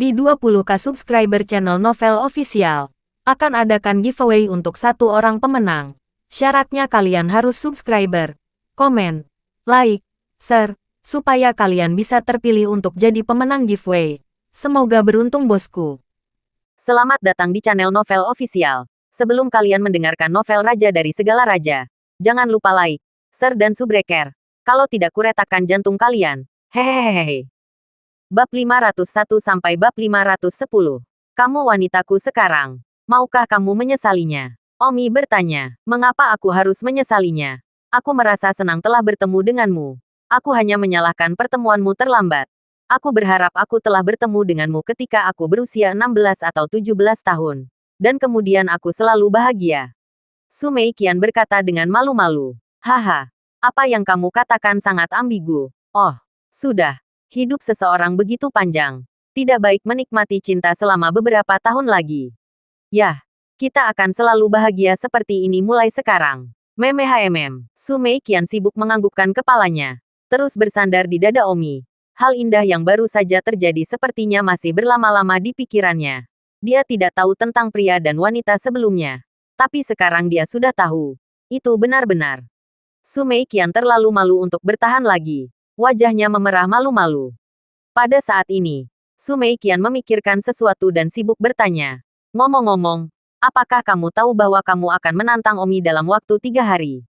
Di 20k subscriber channel Novel Official, akan adakan giveaway untuk satu orang pemenang. Syaratnya kalian harus subscriber, komen, like, share, supaya kalian bisa terpilih untuk jadi pemenang giveaway. Semoga beruntung bosku. Selamat datang di channel Novel Official. Sebelum kalian mendengarkan novel Raja dari Segala Raja, jangan lupa like, share dan subscribe. Kalau tidak kuretakan jantung kalian. Hehehehe. Bab 501 sampai bab 510. Kamu wanitaku sekarang. Maukah kamu menyesalinya? Omi bertanya. Mengapa aku harus menyesalinya? Aku merasa senang telah bertemu denganmu. Aku hanya menyalahkan pertemuanmu terlambat. Aku berharap aku telah bertemu denganmu ketika aku berusia 16 atau 17 tahun. Dan kemudian aku selalu bahagia. Su Mei Qian berkata dengan malu-malu. Haha, apa yang kamu katakan sangat ambigu. Oh, sudah. Hidup seseorang begitu panjang. Tidak baik menikmati cinta selama beberapa tahun lagi. Yah, kita akan selalu bahagia seperti ini mulai sekarang. Memehmm. Su Mei Qian sibuk menganggukkan kepalanya. Terus bersandar di dada Omi. Hal indah yang baru saja terjadi sepertinya masih berlama-lama di pikirannya. Dia tidak tahu tentang pria dan wanita sebelumnya. Tapi sekarang dia sudah tahu. Itu benar-benar. Su Mei Qian terlalu malu untuk bertahan lagi. Wajahnya memerah malu-malu. Pada saat ini, Su Mei Qian memikirkan sesuatu dan sibuk bertanya. Ngomong-ngomong, apakah kamu tahu bahwa kamu akan menantang Omi dalam waktu 3 hari?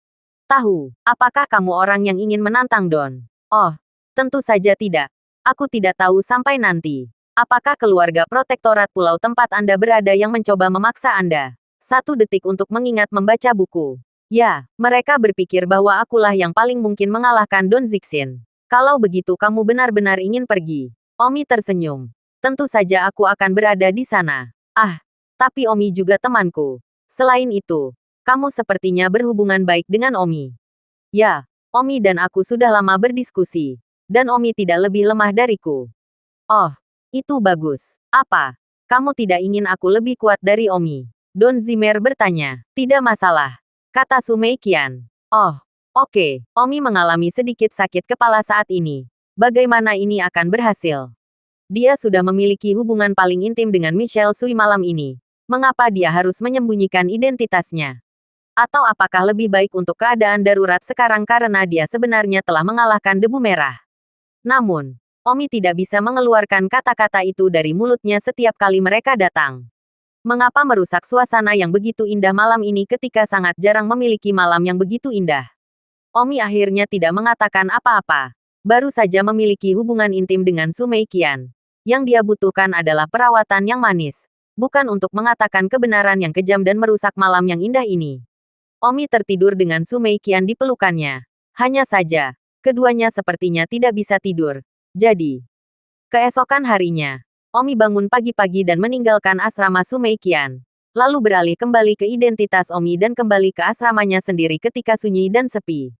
Tahu, apakah kamu orang yang ingin menantang Don? Oh, tentu saja tidak. Aku tidak tahu sampai nanti. Apakah keluarga protektorat pulau tempat Anda berada yang mencoba memaksa Anda? 1 detik untuk mengingat membaca buku. Ya, mereka berpikir bahwa akulah yang paling mungkin mengalahkan Don Zixin. Kalau begitu kamu benar-benar ingin pergi. Omi tersenyum. Tentu saja aku akan berada di sana. Ah, tapi Omi juga temanku. Selain itu, kamu sepertinya berhubungan baik dengan Omi. Ya, Omi dan aku sudah lama berdiskusi. Dan Omi tidak lebih lemah dariku. Oh, itu bagus. Apa? Kamu tidak ingin aku lebih kuat dari Omi? Don Zimer bertanya. Tidak masalah, kata Su Mei Qian. Oh, oke. Omi mengalami sedikit sakit kepala saat ini. Bagaimana ini akan berhasil? Dia sudah memiliki hubungan paling intim dengan Michelle Sui malam ini. Mengapa dia harus menyembunyikan identitasnya? Atau apakah lebih baik untuk keadaan darurat sekarang karena dia sebenarnya telah mengalahkan debu merah? Namun, Omi tidak bisa mengeluarkan kata-kata itu dari mulutnya setiap kali mereka datang. Mengapa merusak suasana yang begitu indah malam ini ketika sangat jarang memiliki malam yang begitu indah? Omi akhirnya tidak mengatakan apa-apa. Baru saja memiliki hubungan intim dengan Su Mei Qian. Yang dia butuhkan adalah perawatan yang manis. Bukan untuk mengatakan kebenaran yang kejam dan merusak malam yang indah ini. Omi tertidur dengan Su Mei Qian di pelukannya. Hanya saja, keduanya sepertinya tidak bisa tidur. Jadi, keesokan harinya, Omi bangun pagi-pagi dan meninggalkan asrama Su Mei Qian. Lalu beralih kembali ke identitas Omi dan kembali ke asramanya sendiri ketika sunyi dan sepi.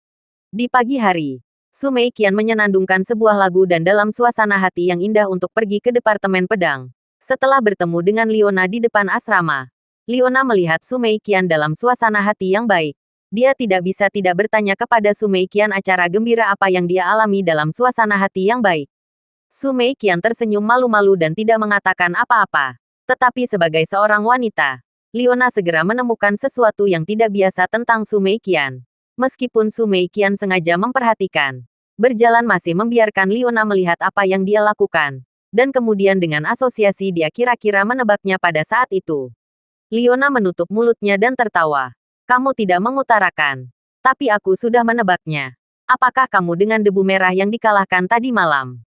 Di pagi hari, Su Mei Qian menyenandungkan sebuah lagu dan dalam suasana hati yang indah untuk pergi ke Departemen Pedang. Setelah bertemu dengan Liona di depan asrama, Liona melihat Su Mei Qian dalam suasana hati yang baik. Dia tidak bisa tidak bertanya kepada Su Mei Qian acara gembira apa yang dia alami dalam suasana hati yang baik. Su Mei Qian tersenyum malu-malu dan tidak mengatakan apa-apa. Tetapi sebagai seorang wanita, Liona segera menemukan sesuatu yang tidak biasa tentang Su Mei Qian. Meskipun Su Mei Qian sengaja memperhatikan, berjalan masih membiarkan Liona melihat apa yang dia lakukan. Dan kemudian dengan asosiasi dia kira-kira menebaknya pada saat itu. Liona menutup mulutnya dan tertawa. Kamu tidak mengutarakan. Tapi aku sudah menebaknya. Apakah kamu dengan debu merah yang dikalahkan tadi malam?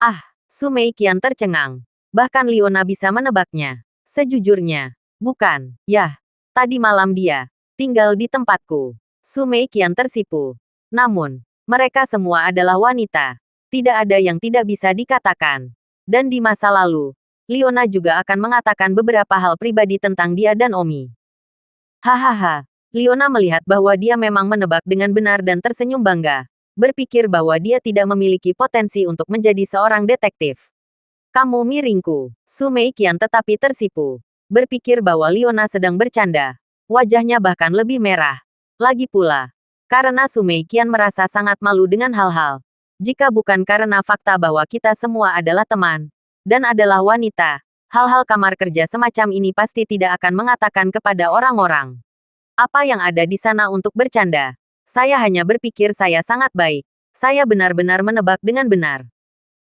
Ah, Su Mei Qian tercengang. Bahkan Liona bisa menebaknya. Sejujurnya, bukan. Yah, tadi malam dia tinggal di tempatku. Su Mei Qian tersipu. Namun, mereka semua adalah wanita. Tidak ada yang tidak bisa dikatakan. Dan di masa lalu, Liona juga akan mengatakan beberapa hal pribadi tentang dia dan Omi. Hahaha. Liona melihat bahwa dia memang menebak dengan benar dan tersenyum bangga. Berpikir bahwa dia tidak memiliki potensi untuk menjadi seorang detektif. Kamu miringku. Su Mei Qian tetapi tersipu. Berpikir bahwa Liona sedang bercanda. Wajahnya bahkan lebih merah. Lagi pula, karena Su Mei Qian merasa sangat malu dengan hal-hal. Jika bukan karena fakta bahwa kita semua adalah teman, dan adalah wanita. Hal-hal kamar kerja semacam ini pasti tidak akan mengatakan kepada orang-orang. Apa yang ada di sana untuk bercanda? Saya hanya berpikir saya sangat baik. Saya benar-benar menebak dengan benar.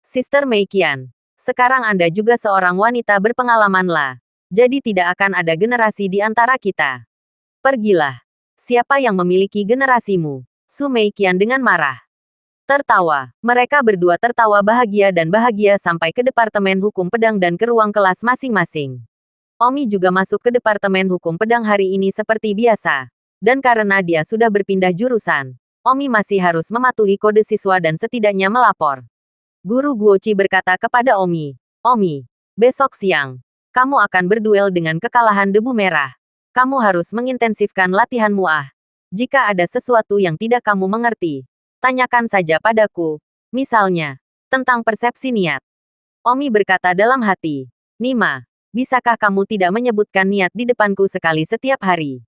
Sister Mei Qian, sekarang Anda juga seorang wanita berpengalaman lah. Jadi tidak akan ada generasi di antara kita. Pergilah. Siapa yang memiliki generasimu? Su Mei Qian dengan marah. Tertawa. Mereka berdua tertawa bahagia dan bahagia sampai ke Departemen Hukum Pedang dan ke ruang kelas masing-masing. Omi juga masuk ke Departemen Hukum Pedang hari ini seperti biasa. Dan karena dia sudah berpindah jurusan, Omi masih harus mematuhi kode siswa dan setidaknya melapor. Guru Guoqi berkata kepada Omi, "Omi, besok siang, kamu akan berduel dengan kekalahan debu merah. Kamu harus mengintensifkan latihanmu ah. Jika ada sesuatu yang tidak kamu mengerti, tanyakan saja padaku. Misalnya, tentang persepsi niat." Omi berkata dalam hati, "Nima, bisakah kamu tidak menyebutkan niat di depanku sekali setiap hari?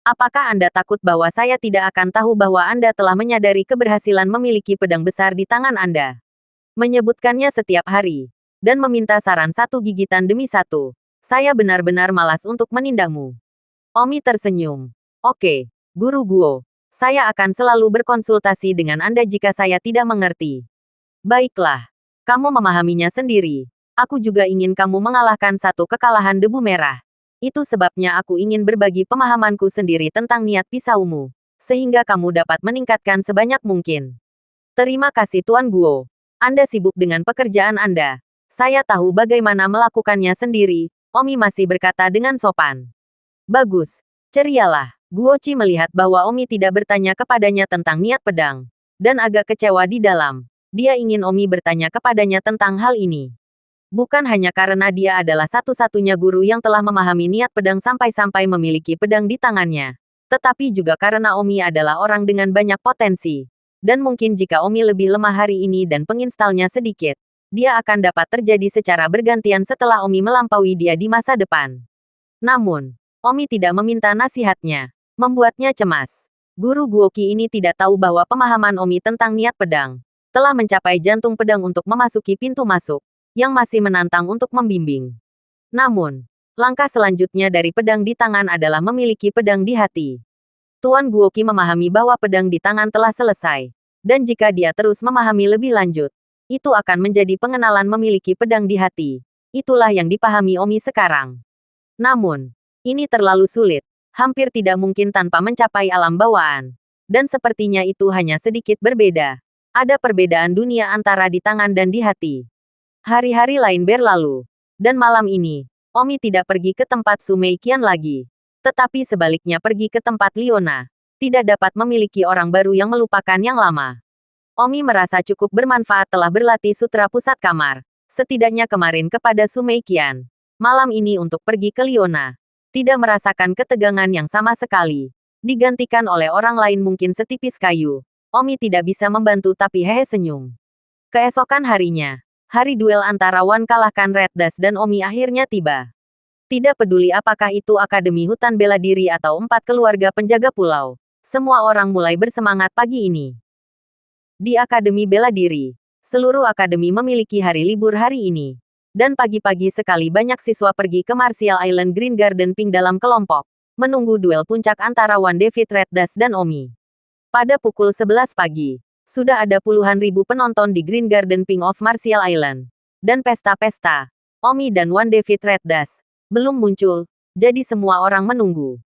Apakah Anda takut bahwa saya tidak akan tahu bahwa Anda telah menyadari keberhasilan memiliki pedang besar di tangan Anda? Menyebutkannya setiap hari, dan meminta saran satu gigitan demi satu. Saya benar-benar malas untuk menindangmu." Omi tersenyum. "Oke, Guru Guo. Saya akan selalu berkonsultasi dengan Anda jika saya tidak mengerti." "Baiklah. Kamu memahaminya sendiri. Aku juga ingin kamu mengalahkan satu kekalahan debu merah. Itu sebabnya aku ingin berbagi pemahamanku sendiri tentang niat pisaumu, sehingga kamu dapat meningkatkan sebanyak mungkin." "Terima kasih Tuan Guo. Anda sibuk dengan pekerjaan Anda. Saya tahu bagaimana melakukannya sendiri," Omi masih berkata dengan sopan. "Bagus. Cerialah." Guoqi melihat bahwa Omi tidak bertanya kepadanya tentang niat pedang, dan agak kecewa di dalam. Dia ingin Omi bertanya kepadanya tentang hal ini. Bukan hanya karena dia adalah satu-satunya guru yang telah memahami niat pedang sampai-sampai memiliki pedang di tangannya, tetapi juga karena Omi adalah orang dengan banyak potensi. Dan mungkin jika Omi lebih lemah hari ini dan penginstalnya sedikit, dia akan dapat terjadi secara bergantian setelah Omi melampaui dia di masa depan. Namun, Omi tidak meminta nasihatnya. Membuatnya cemas. Guru Guoqi ini tidak tahu bahwa pemahaman Omi tentang niat pedang telah mencapai jantung pedang untuk memasuki pintu masuk, yang masih menantang untuk membimbing. Namun, langkah selanjutnya dari pedang di tangan adalah memiliki pedang di hati. Tuan Guoqi memahami bahwa pedang di tangan telah selesai, dan jika dia terus memahami lebih lanjut, itu akan menjadi pengenalan memiliki pedang di hati. Itulah yang dipahami Omi sekarang. Namun, ini terlalu sulit. Hampir tidak mungkin tanpa mencapai alam bawaan. Dan sepertinya itu hanya sedikit berbeda. Ada perbedaan dunia antara di tangan dan di hati. Hari-hari lain berlalu. Dan malam ini, Omi tidak pergi ke tempat Su Mei Qian lagi. Tetapi sebaliknya pergi ke tempat Liona. Tidak dapat memiliki orang baru yang melupakan yang lama. Omi merasa cukup bermanfaat telah berlatih sutra pusat kamar. Setidaknya kemarin kepada Su Mei Qian. Malam ini untuk pergi ke Liona. Tidak merasakan ketegangan yang sama sekali. Digantikan oleh orang lain mungkin setipis kayu. Omi tidak bisa membantu tapi hehe senyum. Keesokan harinya, hari duel antara Wan kalahkan Red Dust dan Omi akhirnya tiba. Tidak peduli apakah itu Akademi Hutan Bela Diri atau 4 keluarga penjaga pulau. Semua orang mulai bersemangat pagi ini. Di Akademi Bela Diri, seluruh akademi memiliki hari libur hari ini. Dan pagi-pagi sekali banyak siswa pergi ke Martial Island Green Garden Pink dalam kelompok, menunggu duel puncak antara Wan David Red Dust dan Omi. Pada pukul 11 pagi, sudah ada puluhan ribu penonton di Green Garden Pink of Martial Island. Dan pesta-pesta, Omi dan Wan David Red Dust, belum muncul, jadi semua orang menunggu.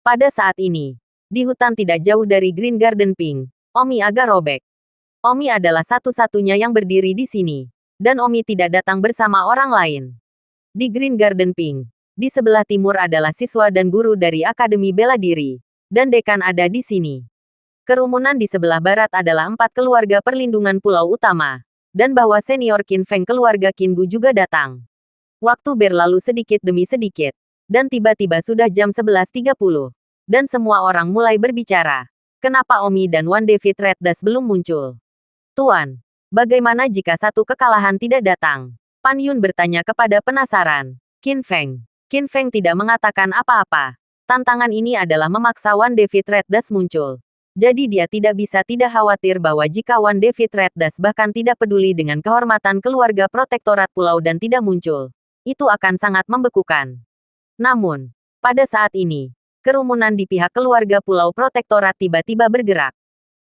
Pada saat ini, di hutan tidak jauh dari Green Garden Pink, Omi agak robek. Omi adalah satu-satunya yang berdiri di sini. Dan Omi tidak datang bersama orang lain. Di Green Garden Pink, di sebelah timur adalah siswa dan guru dari Akademi Bela Diri. Dan dekan ada di sini. Kerumunan di sebelah barat adalah 4 keluarga perlindungan pulau utama. Dan bahwa senior Qin Feng keluarga Qin Gu juga datang. Waktu berlalu sedikit demi sedikit. Dan tiba-tiba sudah jam 11.30. Dan semua orang mulai berbicara. Kenapa Omi dan Wan David Red Dust belum muncul? Tuan. Bagaimana jika satu kekalahan tidak datang? Pan Yun bertanya kepada penasaran. Qin Feng. Qin Feng tidak mengatakan apa-apa. Tantangan ini adalah memaksa Wan David Red Dust muncul. Jadi dia tidak bisa tidak khawatir bahwa jika One David Red Dust bahkan tidak peduli dengan kehormatan keluarga protektorat pulau dan tidak muncul, itu akan sangat membekukan. Namun, pada saat ini, kerumunan di pihak keluarga pulau protektorat tiba-tiba bergerak.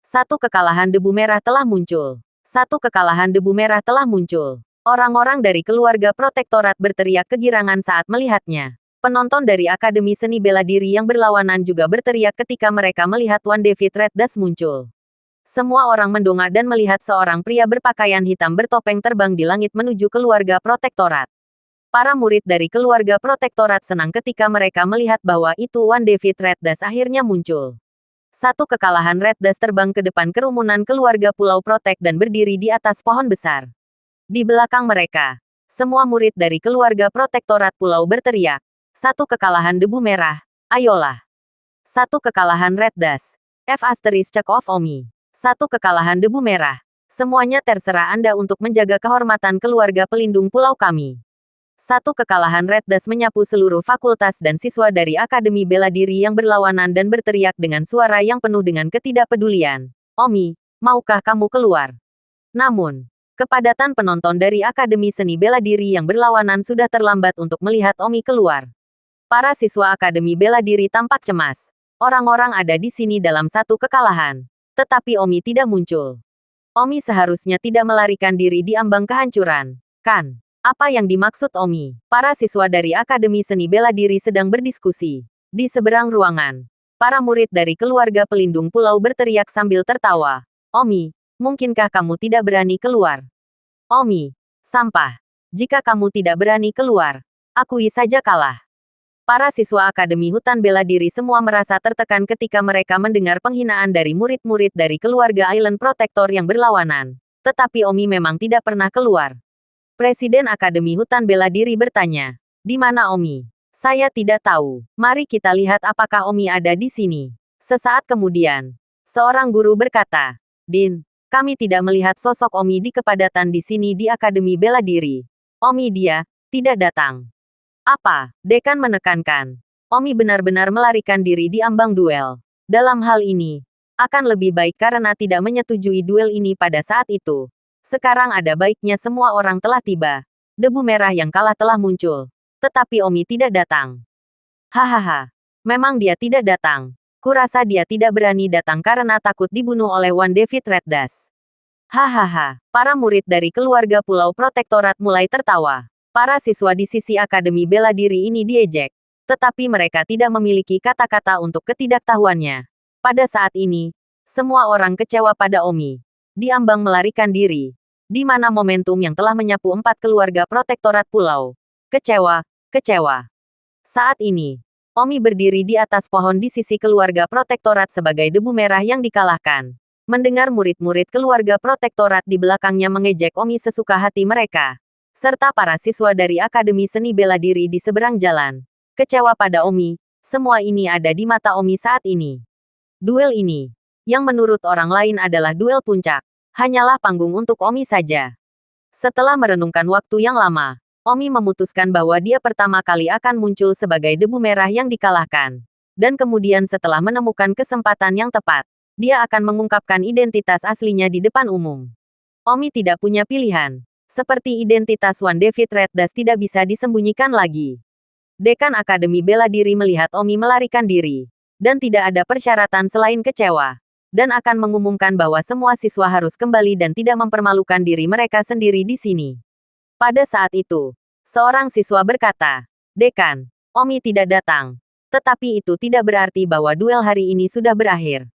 Satu kekalahan debu merah telah muncul. Satu kekalahan debu merah telah muncul. Orang-orang dari keluarga protektorat berteriak kegirangan saat melihatnya. Penonton dari Akademi Seni Bela Diri yang berlawanan juga berteriak ketika mereka melihat One David Red Dust muncul. Semua orang mendongak dan melihat seorang pria berpakaian hitam bertopeng terbang di langit menuju keluarga protektorat. Para murid dari keluarga protektorat senang ketika mereka melihat bahwa itu One David Red Dust akhirnya muncul. Satu kekalahan Red Dust terbang ke depan kerumunan keluarga Pulau Protek dan berdiri di atas pohon besar. Di belakang mereka, semua murid dari keluarga protektorat pulau berteriak. Satu kekalahan debu merah, ayolah. Satu kekalahan Red Dust. Check of Omi. Satu kekalahan debu merah. Semuanya terserah Anda untuk menjaga kehormatan keluarga pelindung pulau kami. Satu kekalahan Red Dust menyapu seluruh fakultas dan siswa dari Akademi Bela Diri yang berlawanan dan berteriak dengan suara yang penuh dengan ketidakpedulian. Omi, maukah kamu keluar? Namun, kepadatan penonton dari Akademi Seni Bela Diri yang berlawanan sudah terlambat untuk melihat Omi keluar. Para siswa Akademi Bela Diri tampak cemas. Orang-orang ada di sini dalam satu kekalahan. Tetapi Omi tidak muncul. Omi seharusnya tidak melarikan diri di ambang kehancuran. Kan? Apa yang dimaksud Omi? Para siswa dari Akademi Seni Bela Diri sedang berdiskusi. Di seberang ruangan, para murid dari keluarga pelindung pulau berteriak sambil tertawa. Omi, mungkinkah kamu tidak berani keluar? Omi, sampah. Jika kamu tidak berani keluar, akui saja kalah. Para siswa Akademi Hutan Bela Diri semua merasa tertekan ketika mereka mendengar penghinaan dari murid-murid dari keluarga Island Protector yang berlawanan. Tetapi Omi memang tidak pernah keluar. Presiden Akademi Hutan Bela Diri bertanya, "Di mana Omi?" "Saya tidak tahu. Mari kita lihat apakah Omi ada di sini." Sesaat kemudian, seorang guru berkata, "Din, kami tidak melihat sosok Omi di kepadatan di sini di Akademi Bela Diri. Omi dia tidak datang." Apa? Dekan menekankan. Omi benar-benar melarikan diri di ambang duel. Dalam hal ini, akan lebih baik karena tidak menyetujui duel ini pada saat itu. Sekarang ada baiknya semua orang telah tiba. Debu merah yang kalah telah muncul. Tetapi Omi tidak datang. Hahaha. Memang dia tidak datang. Kurasa dia tidak berani datang karena takut dibunuh oleh One David Red Dust. Hahaha. Para murid dari keluarga Pulau Protektorat mulai tertawa. Para siswa di sisi Akademi Bela Diri ini diejek. Tetapi mereka tidak memiliki kata-kata untuk ketidaktahuannya. Pada saat ini, semua orang kecewa pada Omi. Diambang melarikan diri. Di mana momentum yang telah menyapu 4 keluarga protektorat pulau. Kecewa, kecewa. Saat ini, Omi berdiri di atas pohon di sisi keluarga protektorat sebagai debu merah yang dikalahkan. Mendengar murid-murid keluarga protektorat di belakangnya mengejek Omi sesuka hati mereka. Serta para siswa dari Akademi Seni Bela Diri di seberang jalan. Kecewa pada Omi, semua ini ada di mata Omi saat ini. Duel ini, yang menurut orang lain adalah duel puncak, hanyalah panggung untuk Omi saja. Setelah merenungkan waktu yang lama, Omi memutuskan bahwa dia pertama kali akan muncul sebagai debu merah yang dikalahkan. Dan kemudian setelah menemukan kesempatan yang tepat, dia akan mengungkapkan identitas aslinya di depan umum. Omi tidak punya pilihan. Seperti identitas One David Red Dust tidak bisa disembunyikan lagi. Dekan Akademi Bela Diri melihat Omi melarikan diri. Dan tidak ada persyaratan selain kecewa. Dan akan mengumumkan bahwa semua siswa harus kembali dan tidak mempermalukan diri mereka sendiri di sini. Pada saat itu, seorang siswa berkata, "Dekan, Omi tidak datang. Tetapi itu tidak berarti bahwa duel hari ini sudah berakhir."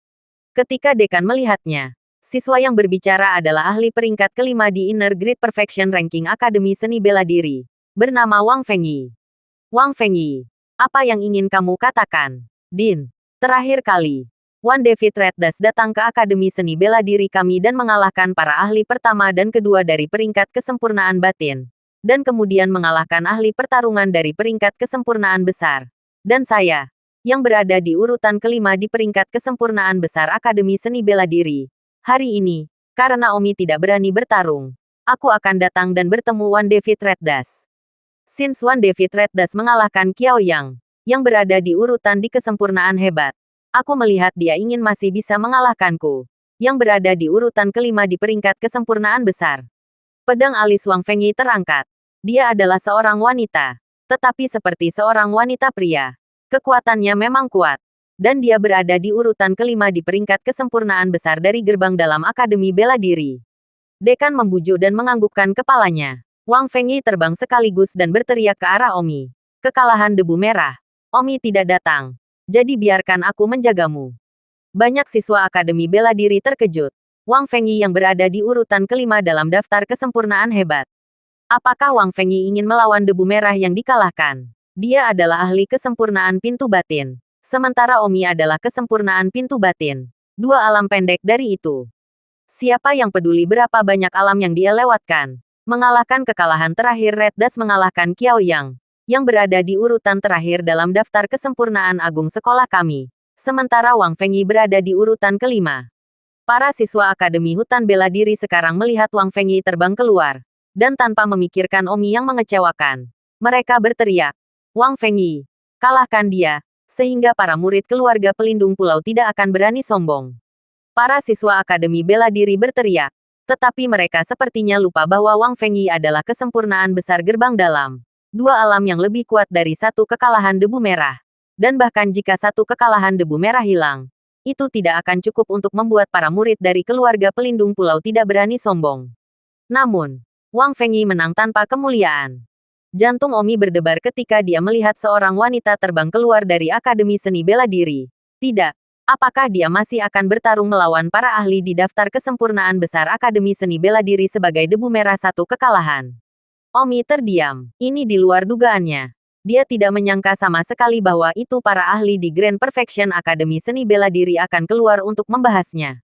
Ketika dekan melihatnya, siswa yang berbicara adalah ahli peringkat kelima di Inner Grade Perfection Ranking Akademi Seni Bela Diri, bernama Wang Fengyi. Wang Fengyi, apa yang ingin kamu katakan? Din, terakhir kali, One David Red Dust datang ke Akademi Seni Bela Diri kami dan mengalahkan para ahli pertama dan kedua dari peringkat kesempurnaan batin. Dan kemudian mengalahkan ahli pertarungan dari peringkat kesempurnaan besar. Dan saya, yang berada di urutan kelima di peringkat kesempurnaan besar Akademi Seni Bela Diri. Hari ini, karena Omi tidak berani bertarung, aku akan datang dan bertemu One David Red Dust. Since One David Red Dust mengalahkan Qiao Yang, yang berada di urutan di kesempurnaan hebat, Aku melihat dia ingin masih bisa mengalahkanku. Yang berada di urutan kelima di peringkat kesempurnaan besar. Pedang alis Wang Fengyi terangkat. Dia adalah seorang wanita. Tetapi seperti seorang wanita pria. Kekuatannya memang kuat. Dan dia berada di urutan kelima di peringkat kesempurnaan besar dari gerbang dalam Akademi Bela Diri. Dekan membujuk dan menganggukkan kepalanya. Wang Fengyi terbang sekaligus dan berteriak ke arah Omi. Kekalahan debu merah. Omi tidak datang. Jadi biarkan aku menjagamu. Banyak siswa Akademi Bela Diri terkejut. Wang Fengyi yang berada di urutan kelima dalam daftar kesempurnaan hebat. Apakah Wang Fengyi ingin melawan debu merah yang dikalahkan? Dia adalah ahli kesempurnaan pintu batin. Sementara Omi adalah kesempurnaan pintu batin. Dua alam pendek dari itu. Siapa yang peduli berapa banyak alam yang dia lewatkan? Mengalahkan kekalahan terakhir Red Dust mengalahkan Qiao Yang. Yang berada di urutan terakhir dalam daftar kesempurnaan agung sekolah kami. Sementara Wang Fengyi berada di urutan kelima. Para siswa Akademi Hutan Bela Diri sekarang melihat Wang Fengyi terbang keluar. Dan tanpa memikirkan Omi yang mengecewakan. Mereka berteriak. Wang Fengyi. Kalahkan dia. Sehingga para murid keluarga pelindung pulau tidak akan berani sombong. Para siswa Akademi Bela Diri berteriak. Tetapi mereka sepertinya lupa bahwa Wang Fengyi adalah kesempurnaan besar gerbang dalam. Dua alam yang lebih kuat dari satu kekalahan debu merah. Dan bahkan jika satu kekalahan debu merah hilang, itu tidak akan cukup untuk membuat para murid dari keluarga pelindung pulau tidak berani sombong. Namun, Wang Fengyi menang tanpa kemuliaan. Jantung Omi berdebar ketika dia melihat seorang wanita terbang keluar dari Akademi Seni Bela Diri. Tidak. Apakah dia masih akan bertarung melawan para ahli di daftar kesempurnaan besar Akademi Seni Bela Diri sebagai debu merah satu kekalahan? Omi terdiam. Ini di luar dugaannya. Dia tidak menyangka sama sekali bahwa itu para ahli di Grand Perfection Akademi Seni Bela Diri akan keluar untuk membahasnya.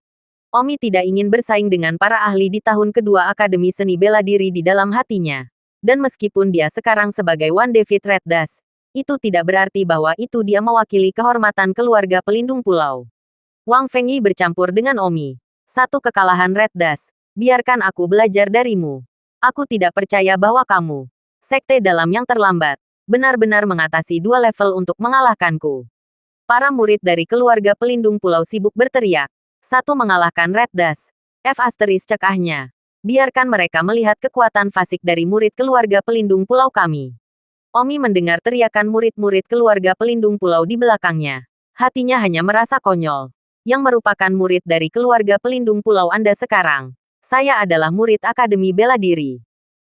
Omi tidak ingin bersaing dengan para ahli di tahun kedua Akademi Seni Bela Diri di dalam hatinya. Dan meskipun dia sekarang sebagai One David Red Dust, itu tidak berarti bahwa itu dia mewakili kehormatan keluarga pelindung pulau. Wang Fengyi bercampur dengan Omi. Satu kekalahan Red Dust. Biarkan aku belajar darimu. Aku tidak percaya bahwa kamu, sekte dalam yang terlambat, benar-benar mengatasi dua level untuk mengalahkanku. Para murid dari keluarga pelindung pulau sibuk berteriak. Satu mengalahkan Red Dust. F asteris cekahnya. Biarkan mereka melihat kekuatan fasik dari murid keluarga pelindung pulau kami. Omi mendengar teriakan murid-murid keluarga pelindung pulau di belakangnya. Hatinya hanya merasa konyol. Yang merupakan murid dari keluarga pelindung pulau Anda sekarang. Saya adalah murid Akademi Bela Diri.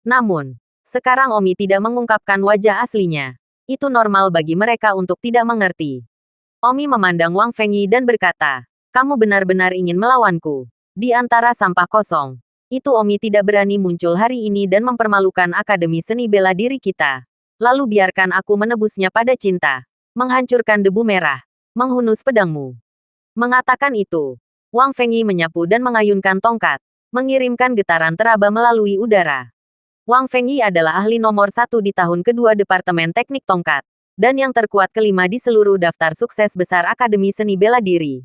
Namun, sekarang Omi tidak mengungkapkan wajah aslinya. Itu normal bagi mereka untuk tidak mengerti. Omi memandang Wang Fengyi dan berkata, kamu benar-benar ingin melawanku. Di antara sampah kosong. Itu Omi tidak berani muncul hari ini dan mempermalukan Akademi Seni Bela Diri kita. Lalu biarkan aku menebusnya pada cinta. Menghancurkan debu merah. Menghunus pedangmu. Mengatakan itu, Wang Fengyi menyapu dan mengayunkan tongkat. Mengirimkan getaran teraba melalui udara. Wang Fengyi adalah ahli nomor 1 di tahun kedua Departemen Teknik Tongkat. Dan yang terkuat kelima di seluruh daftar sukses besar Akademi Seni Bela Diri.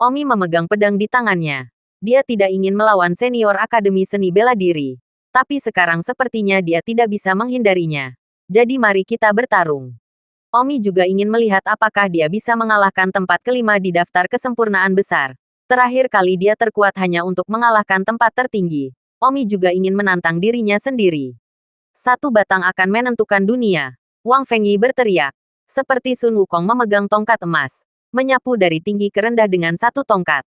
Omi memegang pedang di tangannya. Dia tidak ingin melawan senior Akademi Seni Bela Diri. Tapi sekarang sepertinya dia tidak bisa menghindarinya. Jadi mari kita bertarung. Omi juga ingin melihat apakah dia bisa mengalahkan tempat kelima di daftar kesempurnaan besar. Terakhir kali dia terkuat hanya untuk mengalahkan tempat tertinggi. Omi juga ingin menantang dirinya sendiri. Satu batang akan menentukan dunia. Wang Fengyi berteriak. Seperti Sun Wukong memegang tongkat emas. Menyapu dari tinggi ke rendah dengan satu tongkat.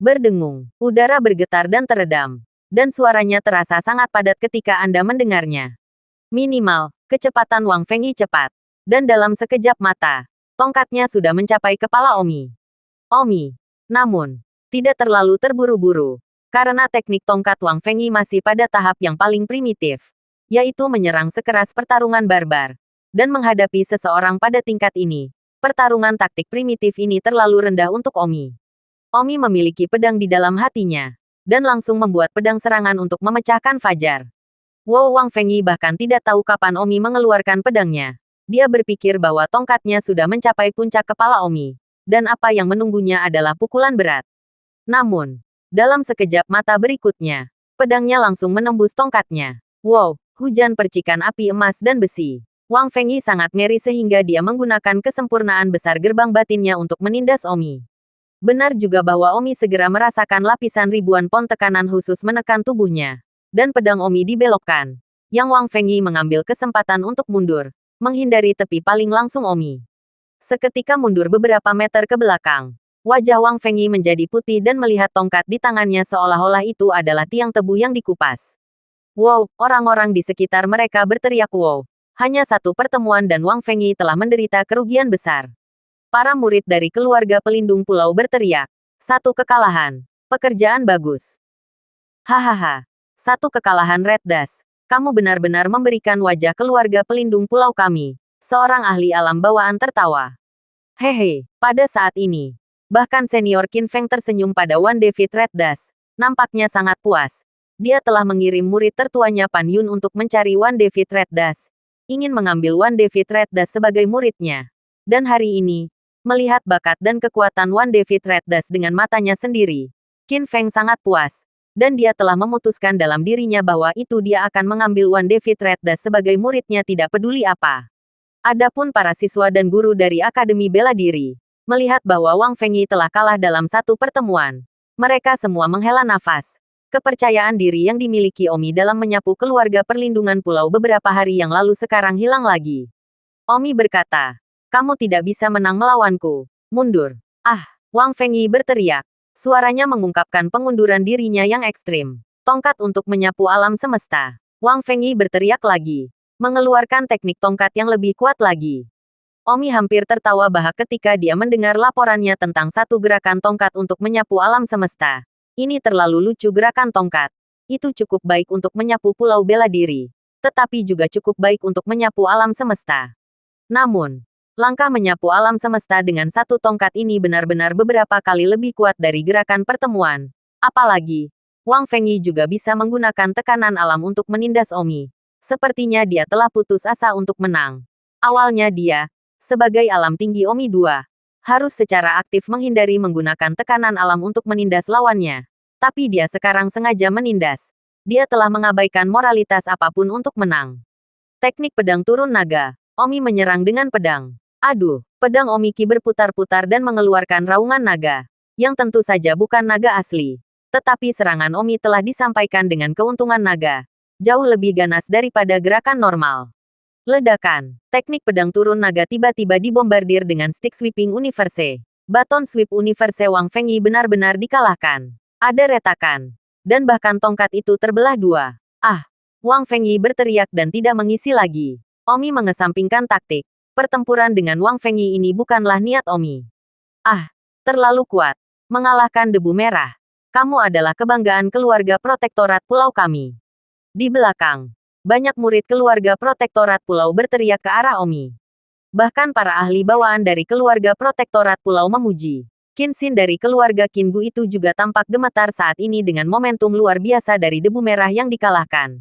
Berdengung, udara bergetar dan teredam. Dan suaranya terasa sangat padat ketika Anda mendengarnya. Minimal, kecepatan Wang Fengyi cepat. Dan dalam sekejap mata, tongkatnya sudah mencapai kepala Omi. Omi, namun, tidak terlalu terburu-buru. Karena teknik tongkat Wang Fengyi masih pada tahap yang paling primitif. Yaitu menyerang sekeras pertarungan barbar. Dan menghadapi seseorang pada tingkat ini. Pertarungan taktik primitif ini terlalu rendah untuk Omi. Omi memiliki pedang di dalam hatinya. Dan langsung membuat pedang serangan untuk memecahkan fajar. Wow, Wang Fengyi bahkan tidak tahu kapan Omi mengeluarkan pedangnya. Dia berpikir bahwa tongkatnya sudah mencapai puncak kepala Omi. Dan apa yang menunggunya adalah pukulan berat. Namun, dalam sekejap mata berikutnya, pedangnya langsung menembus tongkatnya. Wow, hujan percikan api emas dan besi. Wang Fengyi sangat ngeri sehingga dia menggunakan kesempurnaan besar gerbang batinnya untuk menindas Omi. Benar juga bahwa Omi segera merasakan lapisan ribuan pon tekanan khusus menekan tubuhnya. Dan pedang Omi dibelokkan. Yang Wang Fengyi mengambil kesempatan untuk mundur, menghindari tepi paling langsung Omi. Seketika mundur beberapa meter ke belakang. Wajah Wang Fengyi menjadi putih dan melihat tongkat di tangannya seolah-olah itu adalah tiang tebu yang dikupas. Wow, orang-orang di sekitar mereka berteriak wow. Hanya satu pertemuan dan Wang Fengyi telah menderita kerugian besar. Para murid dari keluarga pelindung pulau berteriak. Satu kekalahan. Pekerjaan bagus. Hahaha. Satu kekalahan Red Dust. Kamu benar-benar memberikan wajah keluarga pelindung pulau kami. Seorang ahli alam bawaan tertawa. Hehe, pada saat ini. Bahkan senior Qin Feng tersenyum pada Wan David Red Dust. Nampaknya sangat puas. Dia telah mengirim murid tertuanya Pan Yun untuk mencari Wan David Red Dust. Ingin mengambil Wan David Red Dust sebagai muridnya. Dan hari ini, melihat bakat dan kekuatan Wan David Red Dust dengan matanya sendiri, Qin Feng sangat puas. Dan dia telah memutuskan dalam dirinya bahwa itu dia akan mengambil Wan David Red Dust sebagai muridnya tidak peduli apa. Adapun para siswa dan guru dari Akademi Bela Diri, melihat bahwa Wang Fengyi telah kalah dalam satu pertemuan. Mereka semua menghela nafas. Kepercayaan diri yang dimiliki Omi dalam menyapu keluarga perlindungan pulau beberapa hari yang lalu sekarang hilang lagi. Omi berkata, kamu tidak bisa menang melawanku. Mundur. Ah, Wang Fengyi berteriak. Suaranya mengungkapkan pengunduran dirinya yang ekstrim. Tongkat untuk menyapu alam semesta. Wang Fengyi berteriak lagi. Mengeluarkan teknik tongkat yang lebih kuat lagi. Omi hampir tertawa bahak ketika dia mendengar laporannya tentang satu gerakan tongkat untuk menyapu alam semesta. Ini terlalu lucu gerakan tongkat. Itu cukup baik untuk menyapu pulau bela diri. Tetapi juga cukup baik untuk menyapu alam semesta. Namun, langkah menyapu alam semesta dengan satu tongkat ini benar-benar beberapa kali lebih kuat dari gerakan pertemuan. Apalagi, Wang Fengyi juga bisa menggunakan tekanan alam untuk menindas Omi. Sepertinya dia telah putus asa untuk menang. Awalnya dia, sebagai alam tinggi Omi 2, harus secara aktif menghindari menggunakan tekanan alam untuk menindas lawannya. Tapi dia sekarang sengaja menindas. Dia telah mengabaikan moralitas apapun untuk menang. Teknik pedang turun naga. Omi menyerang dengan pedang. Aduh, pedang Omi Ki berputar-putar dan mengeluarkan raungan naga. Yang tentu saja bukan naga asli. Tetapi serangan Omi telah disampaikan dengan keuntungan naga. Jauh lebih ganas daripada gerakan normal. Ledakan. Teknik pedang turun naga tiba-tiba dibombardir dengan stick sweeping universe. Baton sweep universe Wang Fengyi benar-benar dikalahkan. Ada retakan. Dan bahkan tongkat itu terbelah dua. Ah! Wang Fengyi berteriak dan tidak mengisi lagi. Omi mengesampingkan taktik. Pertempuran dengan Wang Fengyi ini bukanlah niat Omi. Ah! Terlalu kuat. Mengalahkan debu merah. Kamu adalah kebanggaan keluarga protektorat pulau kami. Di belakang. Banyak murid keluarga protektorat pulau berteriak ke arah Omi. Bahkan para ahli bawaan dari keluarga protektorat pulau memuji. Qin Xin dari keluarga Qin Gu itu juga tampak gemetar saat ini dengan momentum luar biasa dari debu merah yang dikalahkan.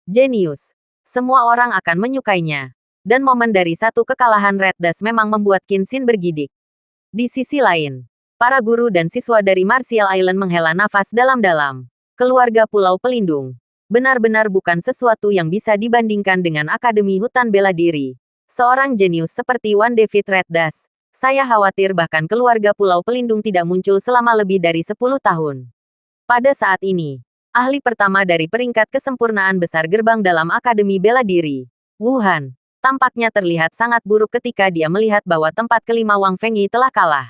Jenius. Semua orang akan menyukainya. Dan momen dari satu kekalahan Red Dust memang membuat Qin Xin bergidik. Di sisi lain, para guru dan siswa dari Martial Island menghela nafas dalam-dalam. Keluarga Pulau Pelindung. Benar-benar bukan sesuatu yang bisa dibandingkan dengan Akademi Hutan Bela Diri. Seorang jenius seperti Wan David Red Dust. Saya khawatir bahkan keluarga Pulau Pelindung tidak muncul selama lebih dari 10 tahun. Pada saat ini, ahli pertama dari peringkat kesempurnaan besar gerbang dalam Akademi Bela Diri, Wuhan, tampaknya terlihat sangat buruk ketika dia melihat bahwa tempat kelima Wang Fengyi telah kalah.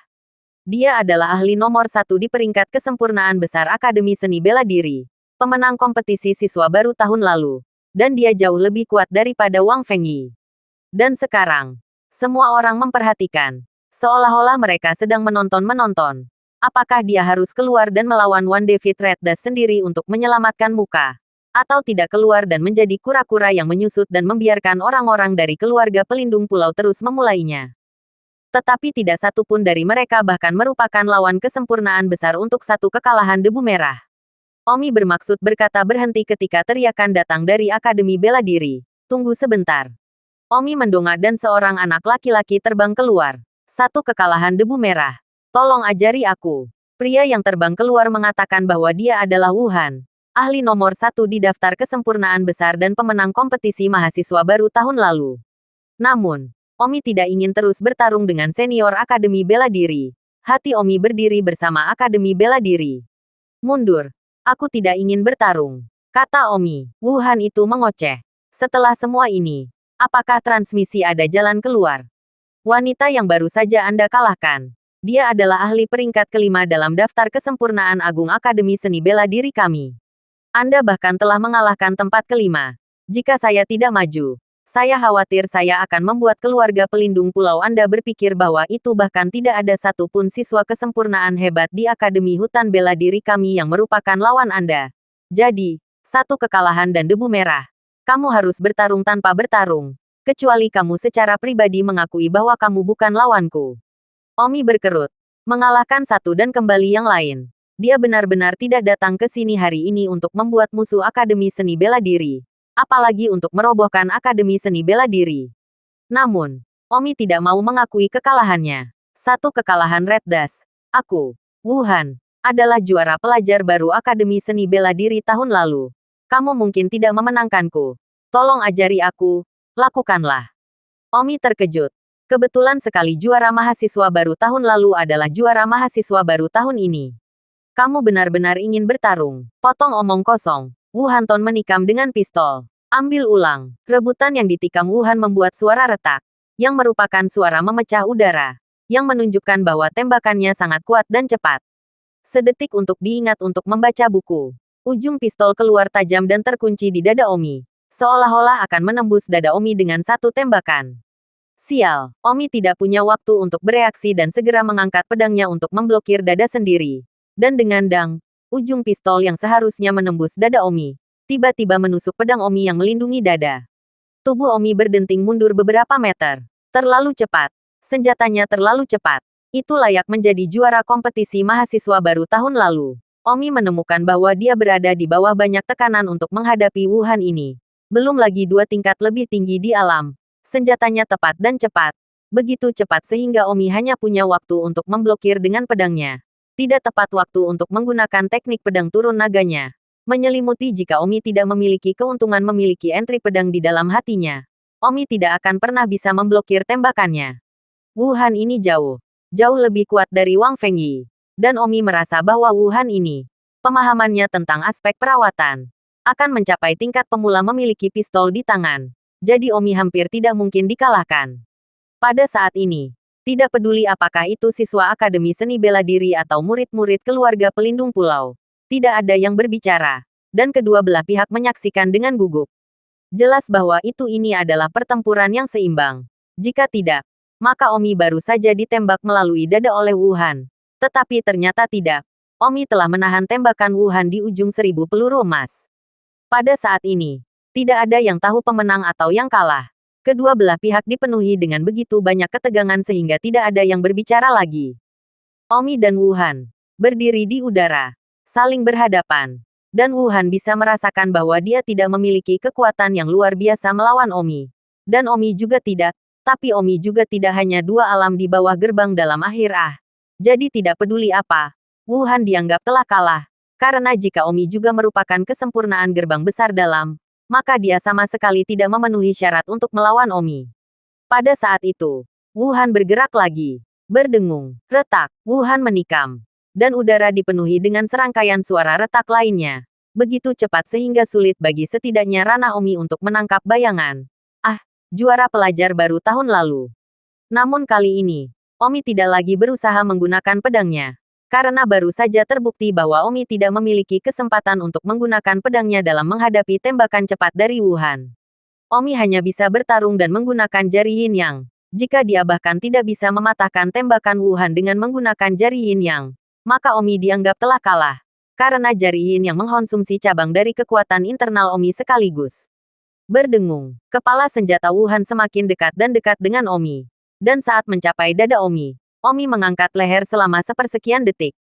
Dia adalah ahli nomor 1 di peringkat kesempurnaan besar Akademi Seni Bela Diri. Pemenang kompetisi siswa baru tahun lalu. Dan dia jauh lebih kuat daripada Wang Fengyi. Dan sekarang, semua orang memperhatikan. Seolah-olah mereka sedang menonton-menonton. Apakah dia harus keluar dan melawan Wan David Red Dust sendiri untuk menyelamatkan muka? Atau tidak keluar dan menjadi kura-kura yang menyusut dan membiarkan orang-orang dari keluarga pelindung pulau terus memulainya? Tetapi tidak satu pun dari mereka bahkan merupakan lawan kesempurnaan besar untuk satu kekalahan debu merah. Omi bermaksud berkata berhenti ketika teriakan datang dari Akademi Bela Diri. Tunggu sebentar. Omi mendongak dan seorang anak laki-laki terbang keluar. Satu kekalahan debu merah. Tolong ajari aku. Pria yang terbang keluar mengatakan bahwa dia adalah Wuhan. Ahli nomor 1 di daftar kesempurnaan besar dan pemenang kompetisi mahasiswa baru tahun lalu. Namun, Omi tidak ingin terus bertarung dengan senior Akademi Bela Diri. Hati Omi berdiri bersama Akademi Bela Diri. Mundur. Aku tidak ingin bertarung, kata Omi. Wuhan itu mengoceh. Setelah semua ini, apakah transmisi ada jalan keluar? Wanita yang baru saja Anda kalahkan. Dia adalah ahli peringkat kelima dalam daftar kesempurnaan Agung Akademi Seni Bela Diri kami. Anda bahkan telah mengalahkan tempat kelima. Jika saya tidak maju, saya khawatir saya akan membuat keluarga pelindung pulau Anda berpikir bahwa itu bahkan tidak ada satupun siswa kesempurnaan hebat di Akademi Hutan Bela Diri kami yang merupakan lawan Anda. Jadi, satu kekalahan dan debu merah. Kamu harus bertarung tanpa bertarung. Kecuali kamu secara pribadi mengakui bahwa kamu bukan lawanku. Omi berkerut. Mengalahkan satu dan kembali yang lain. Dia benar-benar tidak datang ke sini hari ini untuk membuat musuh Akademi Seni Bela Diri. Apalagi untuk merobohkan Akademi Seni Bela Diri. Namun, Omi tidak mau mengakui kekalahannya. Satu kekalahan Red Dust. Aku, Wuhan, adalah juara pelajar baru Akademi Seni Bela Diri tahun lalu. Kamu mungkin tidak memenangkanku. Tolong ajari aku, lakukanlah. Omi terkejut. Kebetulan sekali juara mahasiswa baru tahun lalu adalah juara mahasiswa baru tahun ini. Kamu benar-benar ingin bertarung. Potong omong kosong. Wu Hanton menikam dengan pistol. Ambil ulang. Rebutan yang ditikam Wuhan membuat suara retak. Yang merupakan suara memecah udara. Yang menunjukkan bahwa tembakannya sangat kuat dan cepat. Sedetik untuk diingat untuk membaca buku. Ujung pistol keluar tajam dan terkunci di dada Omi. Seolah-olah akan menembus dada Omi dengan satu tembakan. Sial, Omi tidak punya waktu untuk bereaksi dan segera mengangkat pedangnya untuk memblokir dada sendiri. Dan dengan dang, ujung pistol yang seharusnya menembus dada Omi, tiba-tiba menusuk pedang Omi yang melindungi dada. Tubuh Omi berdenting mundur beberapa meter. Terlalu cepat. Senjatanya terlalu cepat. Itu layak menjadi juara kompetisi mahasiswa baru tahun lalu. Omi menemukan bahwa dia berada di bawah banyak tekanan untuk menghadapi Wuhan ini. Belum lagi 2 tingkat lebih tinggi di alam. Senjatanya tepat dan cepat. Begitu cepat sehingga Omi hanya punya waktu untuk memblokir dengan pedangnya. Tidak tepat waktu untuk menggunakan teknik pedang turun naganya. Menyelimuti jika Omi tidak memiliki keuntungan memiliki entry pedang di dalam hatinya. Omi tidak akan pernah bisa memblokir tembakannya. Wuhan ini jauh lebih kuat dari Wang Fengyi. Dan Omi merasa bahwa Wuhan ini, pemahamannya tentang aspek perawatan, akan mencapai tingkat pemula memiliki pistol di tangan. Jadi Omi hampir tidak mungkin dikalahkan. Pada saat ini, tidak peduli apakah itu siswa Akademi Seni Bela Diri atau murid-murid keluarga pelindung pulau. Tidak ada yang berbicara. Dan kedua belah pihak menyaksikan dengan gugup. Jelas bahwa ini adalah pertempuran yang seimbang. Jika tidak, maka Omi baru saja ditembak melalui dada oleh Wuhan. Tetapi ternyata tidak. Omi telah menahan tembakan Wuhan di ujung 1000 peluru emas. Pada saat ini, tidak ada yang tahu pemenang atau yang kalah. Kedua belah pihak dipenuhi dengan begitu banyak ketegangan sehingga tidak ada yang berbicara lagi. Omi dan Wuhan berdiri di udara, saling berhadapan. Dan Wuhan bisa merasakan bahwa dia tidak memiliki kekuatan yang luar biasa melawan Omi. Dan Omi juga tidak, tapi Omi juga tidak hanya 2 alam di bawah gerbang dalam akhir. Jadi tidak peduli apa, Wuhan dianggap telah kalah. Karena jika Omi juga merupakan kesempurnaan gerbang besar dalam, maka dia sama sekali tidak memenuhi syarat untuk melawan Omi. Pada saat itu, Wuhan bergerak lagi. Berdengung, retak, Wuhan menikam. Dan udara dipenuhi dengan serangkaian suara retak lainnya. Begitu cepat sehingga sulit bagi setidaknya ranah Omi untuk menangkap bayangan. Juara pelajar baru tahun lalu. Namun kali ini, Omi tidak lagi berusaha menggunakan pedangnya. Karena baru saja terbukti bahwa Omi tidak memiliki kesempatan untuk menggunakan pedangnya dalam menghadapi tembakan cepat dari Wuhan. Omi hanya bisa bertarung dan menggunakan jari yin yang. Jika dia bahkan tidak bisa mematahkan tembakan Wuhan dengan menggunakan jari yin yang, maka Omi dianggap telah kalah. Karena jari yin yang mengkonsumsi cabang dari kekuatan internal Omi sekaligus. Berdengung, kepala senjata Wuhan semakin dekat dan dekat dengan Omi. Dan saat mencapai dada Omi, Omi mengangkat leher selama sepersekian detik.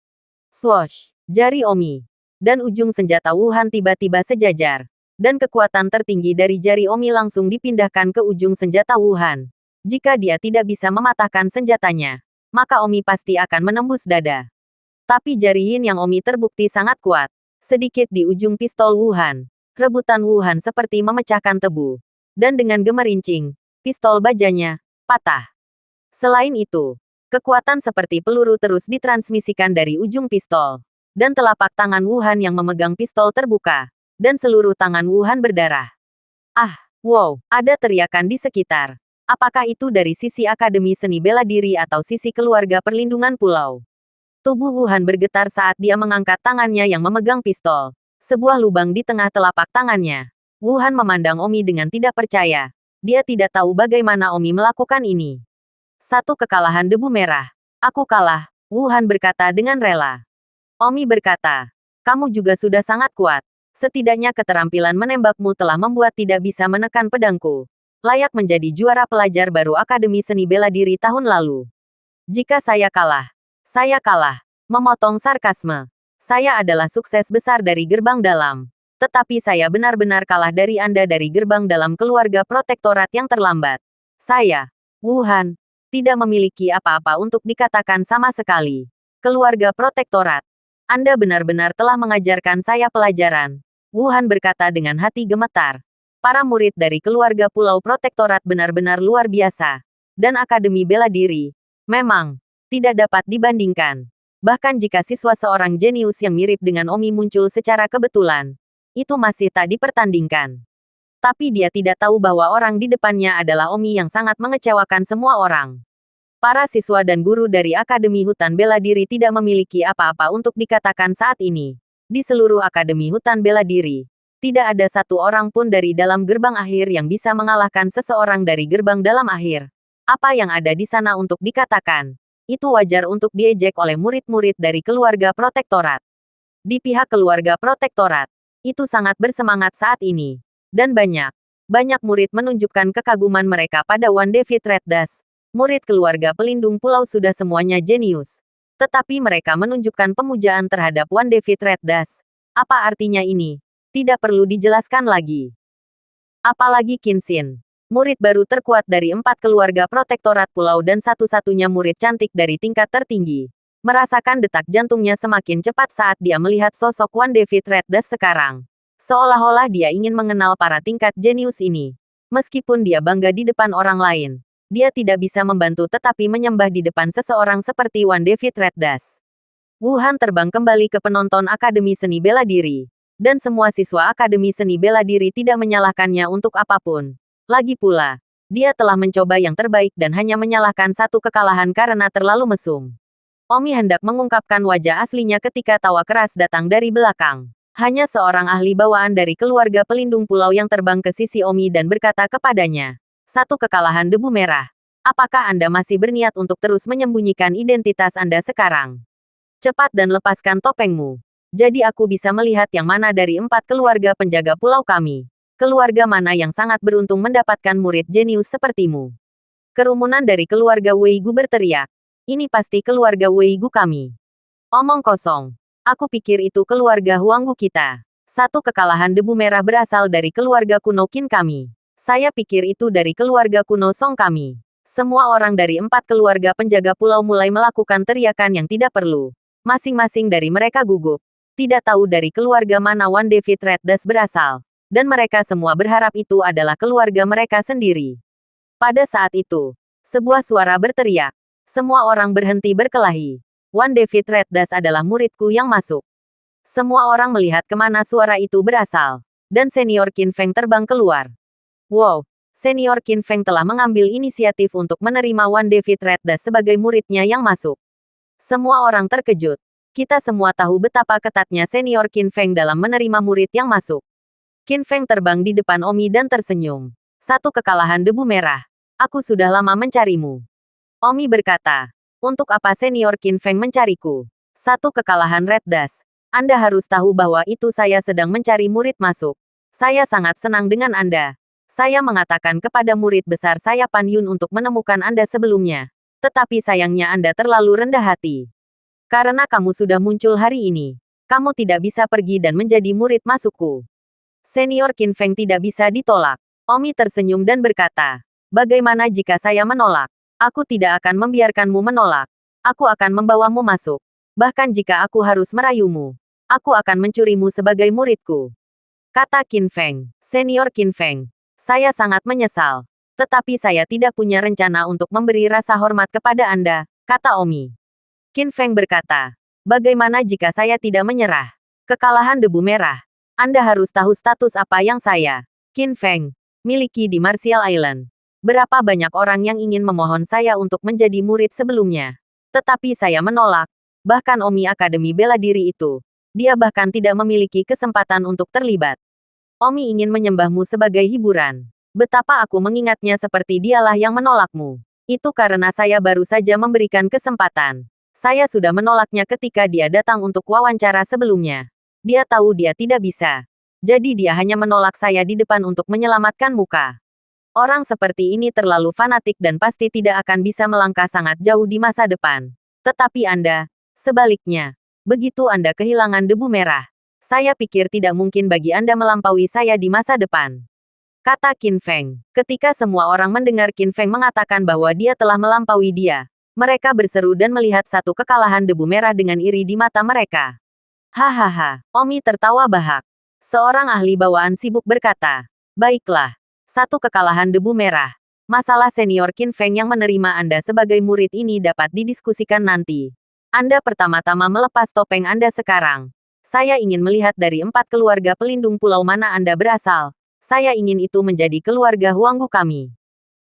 Swoosh, jari Omi. Dan ujung senjata Wuhan tiba-tiba sejajar. Dan kekuatan tertinggi dari jari Omi langsung dipindahkan ke ujung senjata Wuhan. Jika dia tidak bisa mematahkan senjatanya, maka Omi pasti akan menembus dada. Tapi jari yin yang Omi terbukti sangat kuat. Sedikit di ujung pistol Wuhan. Rebutan Wuhan seperti memecahkan tebu. Dan dengan gemerincing, pistol bajanya patah. Selain itu, kekuatan seperti peluru terus ditransmisikan dari ujung pistol. Dan telapak tangan Wuhan yang memegang pistol terbuka. Dan seluruh tangan Wuhan berdarah. Ah, wow, ada teriakan di sekitar. Apakah itu dari sisi Akademi Seni Bela Diri atau sisi keluarga perlindungan pulau? Tubuh Wuhan bergetar saat dia mengangkat tangannya yang memegang pistol. Sebuah lubang di tengah telapak tangannya. Wuhan memandang Omi dengan tidak percaya. Dia tidak tahu bagaimana Omi melakukan ini. Satu kekalahan debu merah. Aku kalah, Wuhan berkata dengan rela. Omi berkata, kamu juga sudah sangat kuat. Setidaknya keterampilan menembakmu telah membuat tidak bisa menekan pedangku. Layak menjadi juara pelajar baru Akademi Seni Bela Diri tahun lalu. Jika saya kalah, memotong sarkasme. Saya adalah sukses besar dari gerbang dalam. Tetapi saya benar-benar kalah dari Anda dari gerbang dalam keluarga protektorat yang terlambat. Saya, Wuhan, tidak memiliki apa-apa untuk dikatakan sama sekali. Keluarga protektorat. Anda benar-benar telah mengajarkan saya pelajaran. Wuhan berkata dengan hati gemetar. Para murid dari keluarga Pulau Protektorat benar-benar luar biasa. Dan Akademi Bela Diri, memang, tidak dapat dibandingkan. Bahkan jika siswa seorang jenius yang mirip dengan Omi muncul secara kebetulan, itu masih tak dipertandingkan. Tapi dia tidak tahu bahwa orang di depannya adalah Omi yang sangat mengecewakan semua orang. Para siswa dan guru dari Akademi Hutan Bela Diri tidak memiliki apa-apa untuk dikatakan saat ini. Di seluruh Akademi Hutan Bela Diri, tidak ada satu orang pun dari dalam gerbang akhir yang bisa mengalahkan seseorang dari gerbang dalam akhir. Apa yang ada di sana untuk dikatakan? Itu wajar untuk diejek oleh murid-murid dari keluarga protektorat. Di pihak keluarga protektorat, itu sangat bersemangat saat ini. Dan banyak murid menunjukkan kekaguman mereka pada Wan David Reddas. Murid keluarga pelindung pulau sudah semuanya jenius. Tetapi mereka menunjukkan pemujaan terhadap Wan David Reddas. Apa artinya ini? Tidak perlu dijelaskan lagi. Apalagi Kinsin. Murid baru terkuat dari 4 keluarga protektorat pulau dan satu-satunya murid cantik dari tingkat tertinggi. Merasakan detak jantungnya semakin cepat saat dia melihat sosok Wan David Reddas sekarang. Seolah-olah dia ingin mengenal para tingkat jenius ini. Meskipun dia bangga di depan orang lain, dia tidak bisa membantu tetapi menyembah di depan seseorang seperti Wan David Reddas. Wuhan terbang kembali ke penonton Akademi Seni Bela Diri. Dan semua siswa Akademi Seni Bela Diri tidak menyalahkannya untuk apapun. Lagi pula, dia telah mencoba yang terbaik dan hanya menyalahkan satu kekalahan karena terlalu mesum. Omi hendak mengungkapkan wajah aslinya ketika tawa keras datang dari belakang. Hanya seorang ahli bawaan dari keluarga pelindung pulau yang terbang ke sisi Omi dan berkata kepadanya, satu kekalahan debu merah. Apakah Anda masih berniat untuk terus menyembunyikan identitas Anda sekarang? Cepat dan lepaskan topengmu. Jadi aku bisa melihat yang mana dari 4 keluarga penjaga pulau kami. Keluarga mana yang sangat beruntung mendapatkan murid jenius sepertimu? Kerumunan dari keluarga Weigu berteriak. Ini pasti keluarga Weigu kami. Omong kosong. Aku pikir itu keluarga Huanggu kita. Satu kekalahan debu merah berasal dari keluarga kuno Qin kami. Saya pikir itu dari keluarga kuno Song kami. Semua orang dari 4 keluarga penjaga pulau mulai melakukan teriakan yang tidak perlu. Masing-masing dari mereka gugup. Tidak tahu dari keluarga mana Wan David Reddas berasal. Dan mereka semua berharap itu adalah keluarga mereka sendiri. Pada saat itu, sebuah suara berteriak. Semua orang berhenti berkelahi. Wan David Reddas adalah muridku yang masuk. Semua orang melihat kemana suara itu berasal. Dan senior Qin Feng terbang keluar. Wow, senior Qin Feng telah mengambil inisiatif untuk menerima Wan David Reddas sebagai muridnya yang masuk. Semua orang terkejut. Kita semua tahu betapa ketatnya senior Qin Feng dalam menerima murid yang masuk. Qin Feng terbang di depan Omi dan tersenyum. Satu kekalahan debu merah. Aku sudah lama mencarimu. Omi berkata, untuk apa senior Qin Feng mencariku? Satu kekalahan Reddas. Anda harus tahu bahwa itu saya sedang mencari murid masuk. Saya sangat senang dengan Anda. Saya mengatakan kepada murid besar saya Pan Yun untuk menemukan Anda sebelumnya. Tetapi sayangnya Anda terlalu rendah hati. Karena kamu sudah muncul hari ini. Kamu tidak bisa pergi dan menjadi murid masukku. Senior Qin Feng tidak bisa ditolak. Omi tersenyum dan berkata, bagaimana jika saya menolak? Aku tidak akan membiarkanmu menolak. Aku akan membawamu masuk. Bahkan jika aku harus merayumu, aku akan mencurimu sebagai muridku. Kata Qin Feng. Senior Qin Feng. Saya sangat menyesal. Tetapi saya tidak punya rencana untuk memberi rasa hormat kepada Anda, kata Omi. Qin Feng berkata, bagaimana jika saya tidak menyerah? Kekalahan debu merah. Anda harus tahu status apa yang saya, Qin Feng, miliki di Martial Island. Berapa banyak orang yang ingin memohon saya untuk menjadi murid sebelumnya. Tetapi saya menolak. Bahkan Omi Akademi Bela Diri itu. Dia bahkan tidak memiliki kesempatan untuk terlibat. Omi ingin menyembahmu sebagai hiburan. Betapa aku mengingatnya seperti dialah yang menolakmu. Itu karena saya baru saja memberikan kesempatan. Saya sudah menolaknya ketika dia datang untuk wawancara sebelumnya. Dia tahu dia tidak bisa. Jadi dia hanya menolak saya di depan untuk menyelamatkan muka. Orang seperti ini terlalu fanatik dan pasti tidak akan bisa melangkah sangat jauh di masa depan. Tetapi Anda, sebaliknya, begitu Anda kehilangan debu merah, saya pikir tidak mungkin bagi Anda melampaui saya di masa depan. Kata Qin Feng. Ketika semua orang mendengar Qin Feng mengatakan bahwa dia telah melampaui dia, mereka berseru dan melihat satu kekalahan debu merah dengan iri di mata mereka. Hahaha, Omi tertawa bahak. Seorang ahli bawaan sibuk berkata, baiklah. Satu kekalahan debu merah. Masalah senior Qin Feng yang menerima Anda sebagai murid ini dapat didiskusikan nanti. Anda pertama-tama melepas topeng Anda sekarang. Saya ingin melihat dari 4 keluarga pelindung pulau mana Anda berasal. Saya ingin itu menjadi keluarga Huanggu kami.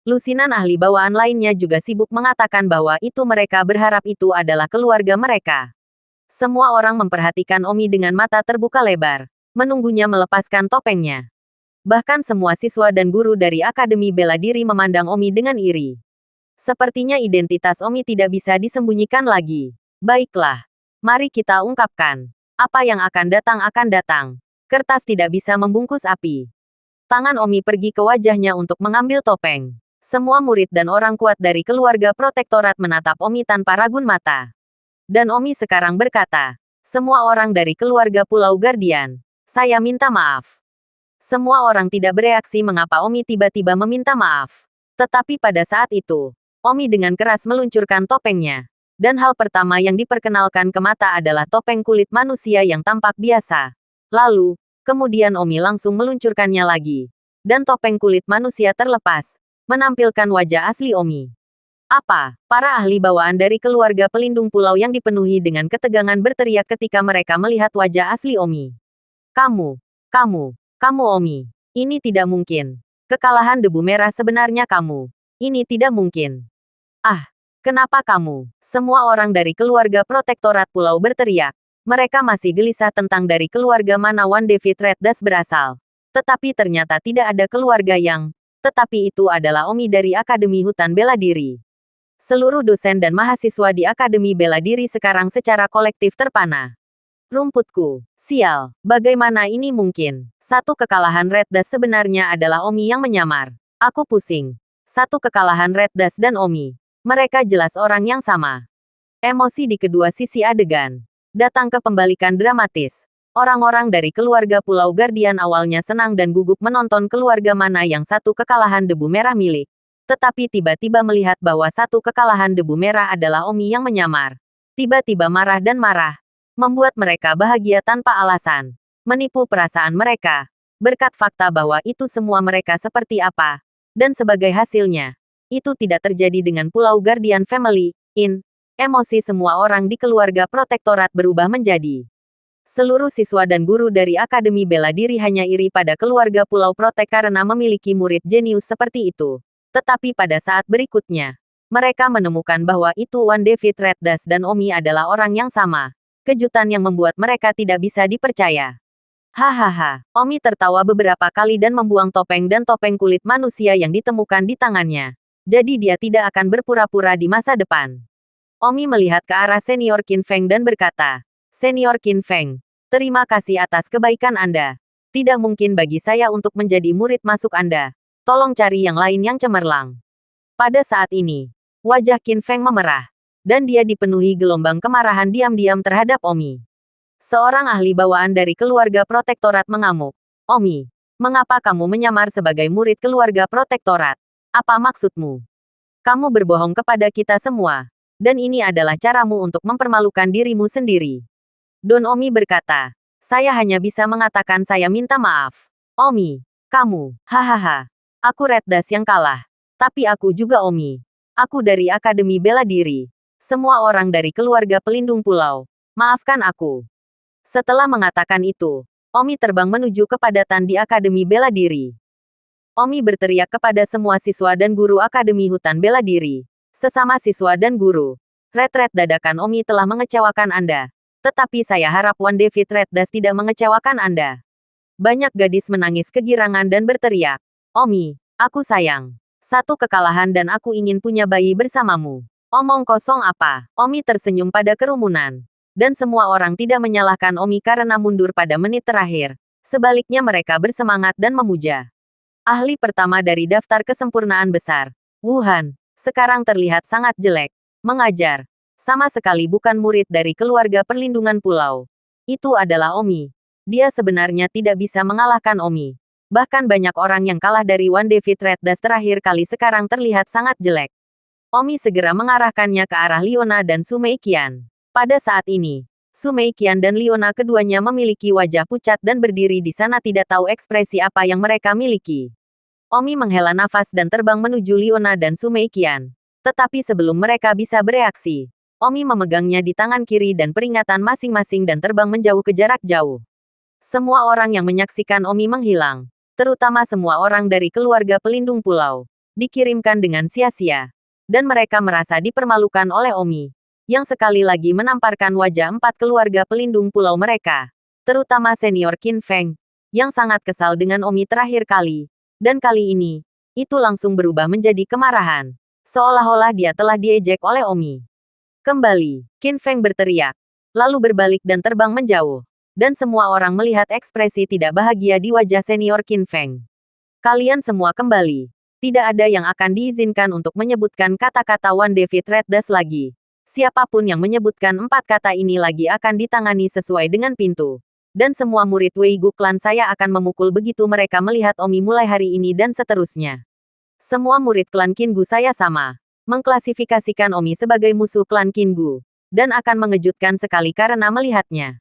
Lusinan ahli bawaan lainnya juga sibuk mengatakan bahwa itu mereka berharap itu adalah keluarga mereka. Semua orang memperhatikan Omi dengan mata terbuka lebar, menunggunya melepaskan topengnya. Bahkan semua siswa dan guru dari Akademi Bela Diri memandang Omi dengan iri. Sepertinya identitas Omi tidak bisa disembunyikan lagi. Baiklah, mari kita ungkapkan. Apa yang akan datang. Kertas tidak bisa membungkus api. Tangan Omi pergi ke wajahnya untuk mengambil topeng. Semua murid dan orang kuat dari keluarga protektorat menatap Omi tanpa ragu mata. Dan Omi sekarang berkata, semua orang dari keluarga Pulau Guardian, saya minta maaf. Semua orang tidak bereaksi mengapa Omi tiba-tiba meminta maaf. Tetapi pada saat itu, Omi dengan keras meluncurkan topengnya. Dan hal pertama yang diperkenalkan ke mata adalah topeng kulit manusia yang tampak biasa. Lalu, kemudian Omi langsung meluncurkannya lagi. Dan topeng kulit manusia terlepas, menampilkan wajah asli Omi. Apa? Para ahli bawaan dari keluarga pelindung pulau yang dipenuhi dengan ketegangan berteriak ketika mereka melihat wajah asli Omi. Kamu Omi. Ini tidak mungkin. Kekalahan debu merah sebenarnya kamu. Ini tidak mungkin. Ah, kenapa kamu? Semua orang dari keluarga protektorat pulau berteriak. Mereka masih gelisah tentang dari keluarga mana One David Red Dust berasal. Tetapi ternyata tidak ada keluarga yang. Tetapi itu adalah Omi dari Akademi Hutan Bela Diri. Seluruh dosen dan mahasiswa di Akademi Bela Diri sekarang secara kolektif terpana. Rumputku. Sial, bagaimana ini mungkin? Satu kekalahan Red Dust sebenarnya adalah Omi yang menyamar. Aku pusing. Satu kekalahan Red Dust dan Omi. Mereka jelas orang yang sama. Emosi di kedua sisi adegan. Datang ke pembalikan dramatis. Orang-orang dari keluarga Pulau Guardian awalnya senang dan gugup menonton keluarga mana yang satu kekalahan debu merah milik. Tetapi tiba-tiba melihat bahwa satu kekalahan debu merah adalah Omi yang menyamar. Tiba-tiba marah dan marah. Membuat mereka bahagia tanpa alasan. Menipu perasaan mereka. Berkat fakta bahwa itu semua mereka seperti apa. Dan sebagai hasilnya, itu tidak terjadi dengan Pulau Guardian Family. Emosi semua orang di keluarga protektorat berubah menjadi. Seluruh siswa dan guru dari Akademi Bela Diri hanya iri pada keluarga Pulau Protek karena memiliki murid jenius seperti itu. Tetapi pada saat berikutnya, mereka menemukan bahwa itu One David Red Dust dan Omi adalah orang yang sama. Kejutan yang membuat mereka tidak bisa dipercaya. Hahaha, Omi tertawa beberapa kali dan membuang topeng dan topeng kulit manusia yang ditemukan di tangannya. Jadi dia tidak akan berpura-pura di masa depan. Omi melihat ke arah senior Qin Feng dan berkata, Senior Qin Feng, terima kasih atas kebaikan Anda. Tidak mungkin bagi saya untuk menjadi murid masuk Anda. Tolong cari yang lain yang cemerlang. Pada saat ini, wajah Qin Feng memerah. Dan dia dipenuhi gelombang kemarahan diam-diam terhadap Omi. Seorang ahli bawaan dari keluarga protektorat mengamuk. Omi, mengapa kamu menyamar sebagai murid keluarga protektorat? Apa maksudmu? Kamu berbohong kepada kita semua. Dan ini adalah caramu untuk mempermalukan dirimu sendiri. Don Omi berkata, saya hanya bisa mengatakan saya minta maaf. Omi, kamu, hahaha. Aku Red Dust yang kalah. Tapi aku juga Omi. Aku dari Akademi Bela Diri. Semua orang dari keluarga pelindung pulau. Maafkan aku. Setelah mengatakan itu, Omi terbang menuju kepadatan di Akademi Bela Diri. Omi berteriak kepada semua siswa dan guru Akademi Hutan Bela Diri. Sesama siswa dan guru. Red dadakan Omi telah mengecewakan Anda. Tetapi saya harap One David Red Das tidak mengecewakan Anda. Banyak gadis menangis kegirangan dan berteriak. Omi, aku sayang. Satu kekalahan dan aku ingin punya bayi bersamamu. Omong kosong apa? Omi tersenyum pada kerumunan. Dan semua orang tidak menyalahkan Omi karena mundur pada menit terakhir. Sebaliknya mereka bersemangat dan memuja. Ahli pertama dari daftar kesempurnaan besar. Wuhan, sekarang terlihat sangat jelek. Mengajar. Sama sekali bukan murid dari keluarga perlindungan pulau. Itu adalah Omi. Dia sebenarnya tidak bisa mengalahkan Omi. Bahkan banyak orang yang kalah dari One David Red Das terakhir kali sekarang terlihat sangat jelek. Omi segera mengarahkannya ke arah Leona dan Su Meiqian. Pada saat ini, Su Meiqian dan Leona keduanya memiliki wajah pucat dan berdiri di sana tidak tahu ekspresi apa yang mereka miliki. Omi menghela nafas dan terbang menuju Leona dan Su Meiqian. Tetapi sebelum mereka bisa bereaksi, Omi memegangnya di tangan kiri dan peringatan masing-masing dan terbang menjauh ke jarak jauh. Semua orang yang menyaksikan Omi menghilang. Terutama semua orang dari keluarga pelindung pulau, dikirimkan dengan sia-sia. Dan mereka merasa dipermalukan oleh Omi, yang sekali lagi menamparkan wajah 4 keluarga pelindung pulau mereka. Terutama senior Qin Feng, yang sangat kesal dengan Omi terakhir kali. Dan kali ini, itu langsung berubah menjadi kemarahan. Seolah-olah dia telah diejek oleh Omi. Kembali, Qin Feng berteriak. Lalu berbalik dan terbang menjauh. Dan semua orang melihat ekspresi tidak bahagia di wajah senior Qin Feng. Kalian semua kembali. Tidak ada yang akan diizinkan untuk menyebutkan kata-kata One David Red Das lagi. Siapapun yang menyebutkan 4 kata ini lagi akan ditangani sesuai dengan pintu. Dan semua murid Wei Gu klan saya akan memukul begitu mereka melihat Omi mulai hari ini dan seterusnya. Semua murid klan Qin Gu saya sama. Mengklasifikasikan Omi sebagai musuh klan Qin Gu. Dan akan mengejutkan sekali karena melihatnya.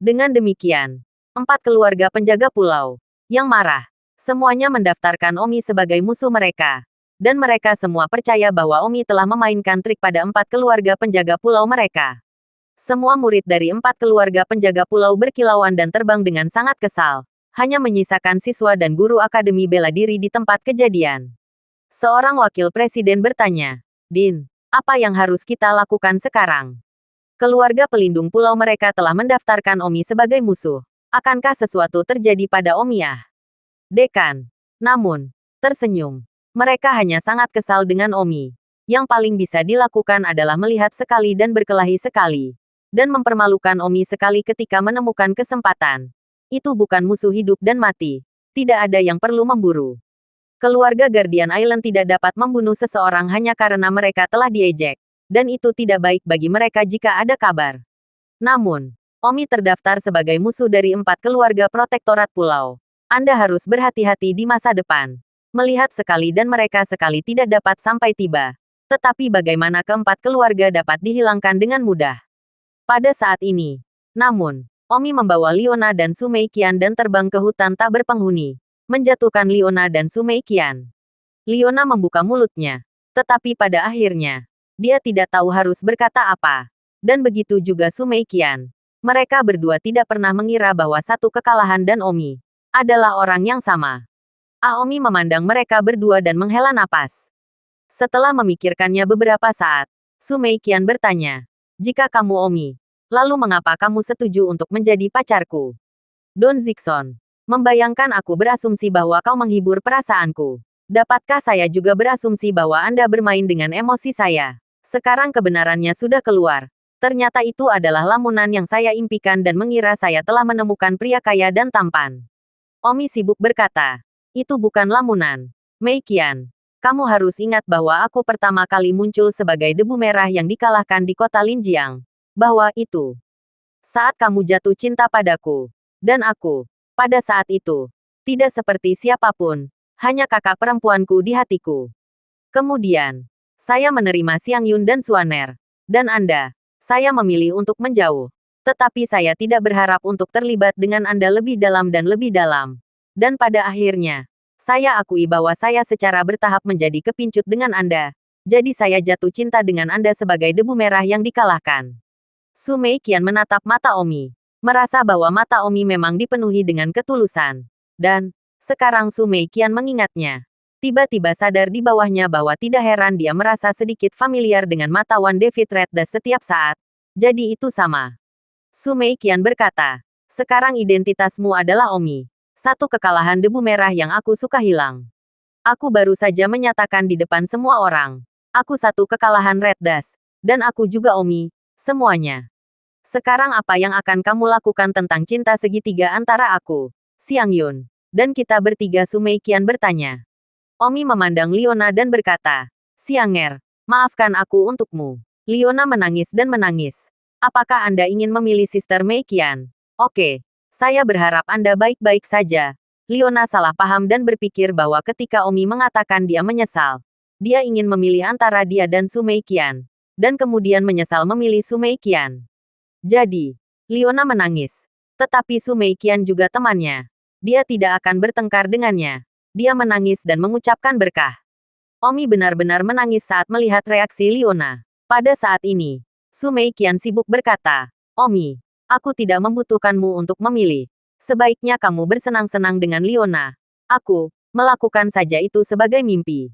Dengan demikian, 4 keluarga penjaga pulau yang marah, semuanya mendaftarkan Omi sebagai musuh mereka. Dan mereka semua percaya bahwa Omi telah memainkan trik pada 4 keluarga penjaga pulau mereka. Semua murid dari 4 keluarga penjaga pulau berkilauan dan terbang dengan sangat kesal. Hanya menyisakan siswa dan guru Akademi Bela Diri di tempat kejadian. Seorang wakil presiden bertanya, Din, apa yang harus kita lakukan sekarang? Keluarga pelindung pulau mereka telah mendaftarkan Omi sebagai musuh. Akankah sesuatu terjadi pada Omiah? Dekan, namun, tersenyum. Mereka hanya sangat kesal dengan Omi. Yang paling bisa dilakukan adalah melihat sekali dan berkelahi sekali. Dan mempermalukan Omi sekali ketika menemukan kesempatan. Itu bukan musuh hidup dan mati. Tidak ada yang perlu memburu. Keluarga Guardian Island tidak dapat membunuh seseorang hanya karena mereka telah diejek. Dan itu tidak baik bagi mereka jika ada kabar. Namun, Omi terdaftar sebagai musuh dari 4 keluarga protektorat pulau. Anda harus berhati-hati di masa depan. Melihat sekali dan mereka sekali tidak dapat sampai tiba. Tetapi bagaimana keempat keluarga dapat dihilangkan dengan mudah? Pada saat ini, namun, Omi membawa Leona dan Su Meiqian dan terbang ke hutan tak berpenghuni. Menjatuhkan Leona dan Su Meiqian. Leona membuka mulutnya. Tetapi pada akhirnya, dia tidak tahu harus berkata apa. Dan begitu juga Su Meiqian. Mereka berdua tidak pernah mengira bahwa satu kekalahan dan Omi adalah orang yang sama. Omi memandang mereka berdua dan menghela napas. Setelah memikirkannya beberapa saat, Su Meiqian bertanya, jika kamu Omi, lalu mengapa kamu setuju untuk menjadi pacarku? Don Zixon, membayangkan aku berasumsi bahwa kau menghibur perasaanku. Dapatkah saya juga berasumsi bahwa Anda bermain dengan emosi saya? Sekarang kebenarannya sudah keluar. Ternyata itu adalah lamunan yang saya impikan dan mengira saya telah menemukan pria kaya dan tampan. Omi sibuk berkata, itu bukan lamunan. Meiqian, kamu harus ingat bahwa aku pertama kali muncul sebagai debu merah yang dikalahkan di kota Linjiang. Bahwa itu saat kamu jatuh cinta padaku. Dan aku, pada saat itu, tidak seperti siapapun, hanya kakak perempuanku di hatiku. Kemudian, saya menerima Xiang Yun dan Suaner. Dan Anda, saya memilih untuk menjauh. Tetapi saya tidak berharap untuk terlibat dengan Anda lebih dalam dan lebih dalam. Dan pada akhirnya, Saya akui bahwa saya secara bertahap menjadi kepincut dengan Anda. Jadi saya jatuh cinta dengan Anda sebagai debu merah yang dikalahkan. Su Meiqian menatap mata Omi. Merasa bahwa mata Omi memang dipenuhi dengan ketulusan. Dan, sekarang Su Meiqian mengingatnya. Tiba-tiba sadar di bawahnya bahwa tidak heran dia merasa sedikit familiar dengan mata Wan David Reddas setiap saat. Jadi itu sama. Su Meiqian berkata, sekarang identitasmu adalah Omi. Satu kekalahan debu merah yang aku suka hilang. Aku baru saja menyatakan di depan semua orang. Aku satu kekalahan Reddas. Dan aku juga Omi. Semuanya. Sekarang apa yang akan kamu lakukan tentang cinta segitiga antara aku, Xiang Yun, dan kita bertiga? Su Meiqian bertanya. Omi memandang Leona dan berkata, Xianger, maafkan aku untukmu. Leona menangis dan menangis. Apakah Anda ingin memilih Sister Meiqian? Oke, saya berharap Anda baik-baik saja. Leona salah paham dan berpikir bahwa ketika Omi mengatakan dia menyesal, dia ingin memilih antara dia dan Su Meiqian, dan kemudian menyesal memilih Su Meiqian. Jadi, Leona menangis. Tetapi Su Meiqian juga temannya. Dia tidak akan bertengkar dengannya. Dia menangis dan mengucapkan berkah. Omi benar-benar menangis saat melihat reaksi Leona. Pada saat ini, Su Meiqian sibuk berkata, Omi, aku tidak membutuhkanmu untuk memilih. Sebaiknya kamu bersenang-senang dengan Leona. Aku melakukan saja itu sebagai mimpi.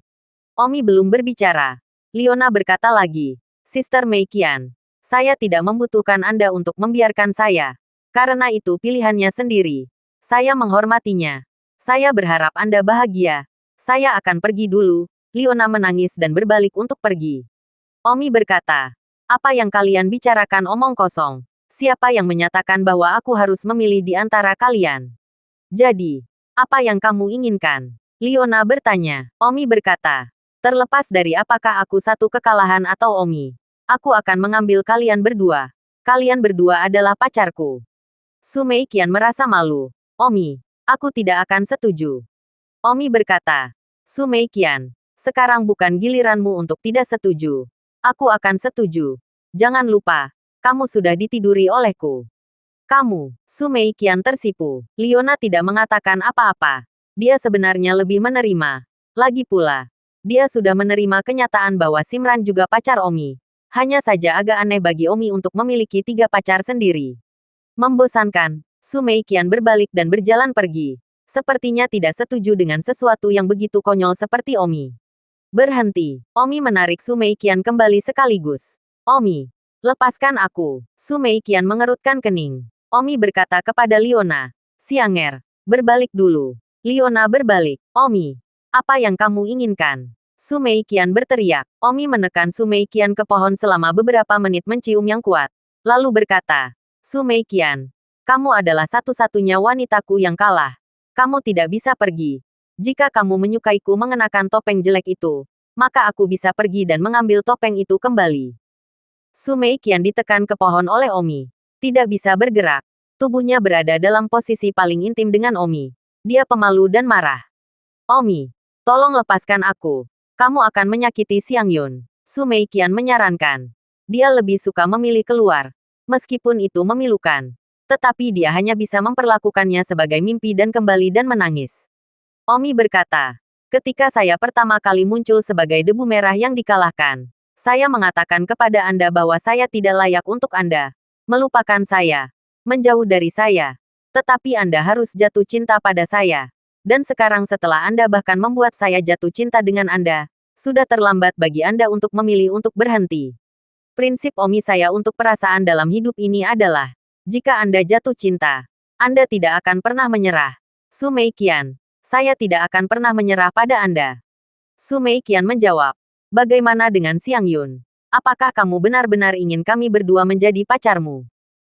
Omi belum berbicara. Leona berkata lagi, Sister Meiqian, saya tidak membutuhkan Anda untuk membiarkan saya. Karena itu pilihannya sendiri. Saya menghormatinya. Saya berharap Anda bahagia. Saya akan pergi dulu. Leona menangis dan berbalik untuk pergi. Omi berkata, apa yang kalian bicarakan omong kosong? Siapa yang menyatakan bahwa aku harus memilih di antara kalian? Jadi, apa yang kamu inginkan? Leona bertanya. Omi berkata, terlepas dari apakah aku satu kekalahan atau Omi, aku akan mengambil kalian berdua. Kalian berdua adalah pacarku. Su Meiqian merasa malu. Omi, aku tidak akan setuju. Omi berkata, Su Meiqian, sekarang bukan giliranmu untuk tidak setuju. Aku akan setuju. Jangan lupa, kamu sudah ditiduri olehku. Kamu, Su Meiqian tersipu. Leona tidak mengatakan apa-apa. Dia sebenarnya lebih menerima. Lagi pula, dia sudah menerima kenyataan bahwa Simran juga pacar Omi. Hanya saja agak aneh bagi Omi untuk memiliki 3 pacar sendiri. Membosankan, Su Meiqian berbalik dan berjalan pergi. Sepertinya tidak setuju dengan sesuatu yang begitu konyol seperti Omi. Berhenti. Omi menarik Su Meiqian kembali sekaligus. Omi, lepaskan aku. Su Meiqian mengerutkan kening. Omi berkata kepada Leona, Xianger, berbalik dulu. Leona berbalik. Omi, apa yang kamu inginkan? Su Meiqian berteriak. Omi menekan Su Meiqian ke pohon selama beberapa menit mencium yang kuat. Lalu berkata, Su Meiqian, kamu adalah satu-satunya wanitaku yang kalah. Kamu tidak bisa pergi. Jika kamu menyukaiku mengenakan topeng jelek itu, maka aku bisa pergi dan mengambil topeng itu kembali. Su Meiqian ditekan ke pohon oleh Omi. Tidak bisa bergerak. Tubuhnya berada dalam posisi paling intim dengan Omi. Dia pemalu dan marah. Omi, tolong lepaskan aku. Kamu akan menyakiti Xiang Yun. Su Meiqian menyarankan. Dia lebih suka memilih keluar. Meskipun itu memilukan. Tetapi dia hanya bisa memperlakukannya sebagai mimpi dan kembali dan menangis. Omi berkata, ketika saya pertama kali muncul sebagai debu merah yang dikalahkan, saya mengatakan kepada Anda bahwa saya tidak layak untuk Anda. Melupakan saya. Menjauh dari saya. Tetapi Anda harus jatuh cinta pada saya. Dan sekarang setelah Anda bahkan membuat saya jatuh cinta dengan Anda, sudah terlambat bagi Anda untuk memilih untuk berhenti. Prinsip Omi saya untuk perasaan dalam hidup ini adalah, jika Anda jatuh cinta, Anda tidak akan pernah menyerah. Su Meiqian, saya tidak akan pernah menyerah pada Anda. Su Meiqian menjawab, bagaimana dengan Xiang Yun? Apakah kamu benar-benar ingin kami berdua menjadi pacarmu?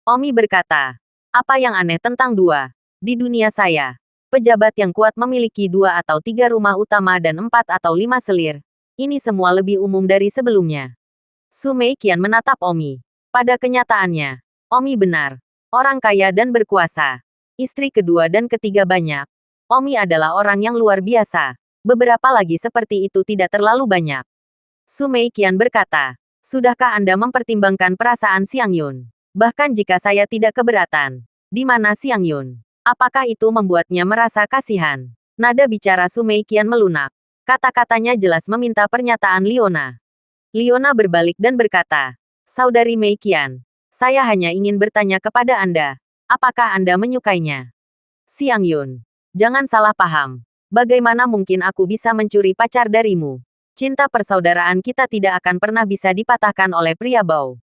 Omi berkata, apa yang aneh tentang dua? Di dunia saya, pejabat yang kuat memiliki 2 atau 3 rumah utama dan 4 atau 5 selir. Ini semua lebih umum dari sebelumnya. Su Meiqian menatap Omi. Pada kenyataannya, Omi benar. Orang kaya dan berkuasa. Istri kedua dan ketiga banyak. Omi adalah orang yang luar biasa. Beberapa lagi seperti itu tidak terlalu banyak. Su Meiqian berkata, sudahkah Anda mempertimbangkan perasaan Xiang Yun? Bahkan jika saya tidak keberatan. Di mana Xiang Yun? Apakah itu membuatnya merasa kasihan? Nada bicara Su Meiqian melunak. Kata-katanya jelas meminta pernyataan Liona. Liona berbalik dan berkata, Saudari Meiqian, saya hanya ingin bertanya kepada Anda, apakah Anda menyukainya? Xiang Yun, jangan salah paham. Bagaimana mungkin aku bisa mencuri pacar darimu? Cinta persaudaraan kita tidak akan pernah bisa dipatahkan oleh pria bau.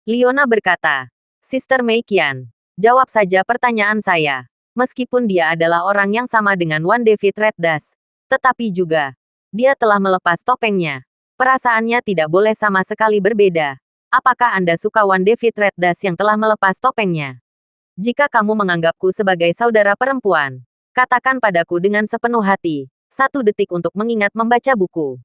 Liona berkata, Sister Meiqian, jawab saja pertanyaan saya. Meskipun dia adalah orang yang sama dengan Wan David Red Dust, tetapi juga, dia telah melepas topengnya. Perasaannya tidak boleh sama sekali berbeda. Apakah Anda suka Wan David Red Dust yang telah melepas topengnya? Jika kamu menganggapku sebagai saudara perempuan, katakan padaku dengan sepenuh hati. 1 detik untuk mengingat membaca buku.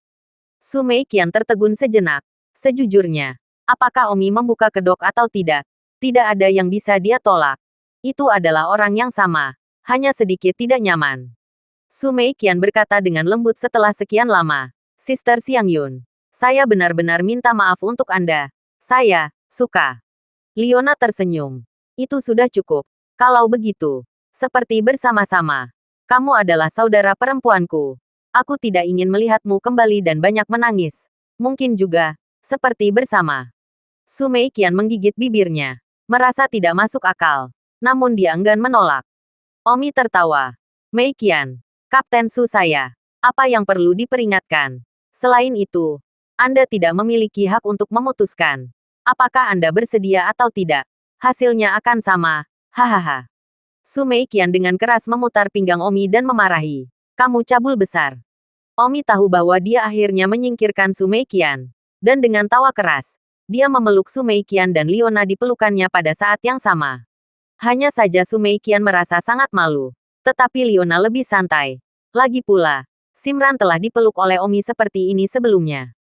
Su Meiqian tertegun sejenak. Sejujurnya, apakah Omi membuka kedok atau tidak? Tidak ada yang bisa dia tolak. Itu adalah orang yang sama, hanya sedikit tidak nyaman. Su Meiqian berkata dengan lembut setelah sekian lama. Sister Xiang Yun, saya benar-benar minta maaf untuk Anda. Saya suka. Liona tersenyum. Itu sudah cukup. Kalau begitu, seperti bersama-sama. Kamu adalah saudara perempuanku. Aku tidak ingin melihatmu kembali dan banyak menangis. Mungkin juga, seperti bersama. Su Meiqian menggigit bibirnya. Merasa tidak masuk akal. Namun dia enggan menolak. Omi tertawa. Meiqian, Kapten Su saya. Apa yang perlu diperingatkan? Selain itu, Anda tidak memiliki hak untuk memutuskan. Apakah Anda bersedia atau tidak? Hasilnya akan sama. Hahaha. Su Meiqian dengan keras memutar pinggang Omi dan memarahi. Kamu cabul besar. Omi tahu bahwa dia akhirnya menyingkirkan Su Meiqian. Dan dengan tawa keras, dia memeluk Su Meiqian dan Liona di pelukannya pada saat yang sama. Hanya saja Su Meiqian merasa sangat malu. Tetapi Liona lebih santai. Lagi pula, Simran telah dipeluk oleh Omi seperti ini sebelumnya.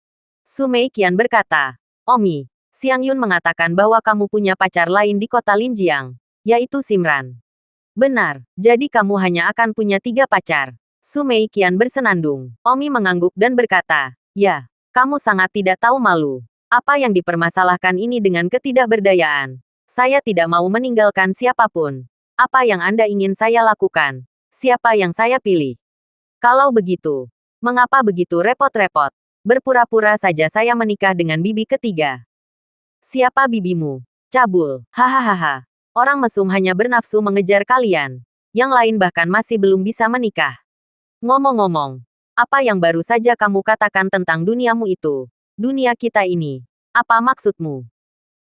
Su Meiqian berkata, Omi, Xiang Yun mengatakan bahwa kamu punya pacar lain di kota Linjiang, yaitu Simran. Benar, jadi kamu hanya akan punya 3 pacar. Su Meiqian bersenandung. Omi mengangguk dan berkata, ya, kamu sangat tidak tahu malu. Apa yang dipermasalahkan ini dengan ketidakberdayaan? Saya tidak mau meninggalkan siapapun. Apa yang Anda ingin saya lakukan? Siapa yang saya pilih? Kalau begitu, mengapa begitu repot-repot? Berpura-pura saja saya menikah dengan bibi ketiga. Siapa bibimu? Cabul. Hahaha. Orang mesum hanya bernafsu mengejar kalian. Yang lain bahkan masih belum bisa menikah. Ngomong-ngomong, apa yang baru saja kamu katakan tentang duniamu itu? Dunia kita ini. Apa maksudmu?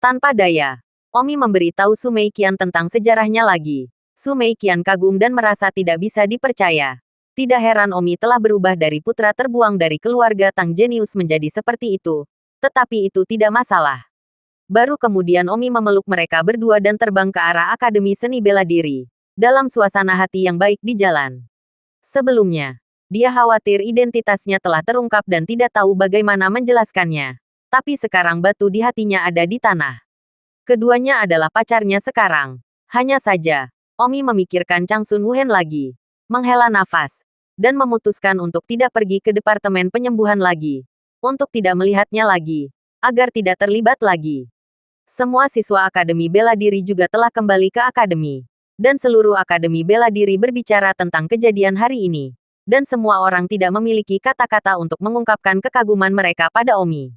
Tanpa daya, Omi memberitahu Su Meiqian tentang sejarahnya lagi. Su Meiqian kagum dan merasa tidak bisa dipercaya. Tidak heran Omi telah berubah dari putra terbuang dari keluarga Tang Jenius menjadi seperti itu. Tetapi itu tidak masalah. Baru kemudian Omi memeluk mereka berdua dan terbang ke arah Akademi Seni Bela Diri. Dalam suasana hati yang baik di jalan. Sebelumnya, dia khawatir identitasnya telah terungkap dan tidak tahu bagaimana menjelaskannya. Tapi sekarang batu di hatinya ada di tanah. Keduanya adalah pacarnya sekarang. Hanya saja, Omi memikirkan Chang Sun Wuhen lagi. Menghela nafas. Dan memutuskan untuk tidak pergi ke departemen penyembuhan lagi. Untuk tidak melihatnya lagi. Agar tidak terlibat lagi. Semua siswa Akademi Bela Diri juga telah kembali ke Akademi. Dan seluruh Akademi Bela Diri berbicara tentang kejadian hari ini. Dan semua orang tidak memiliki kata-kata untuk mengungkapkan kekaguman mereka pada Omi.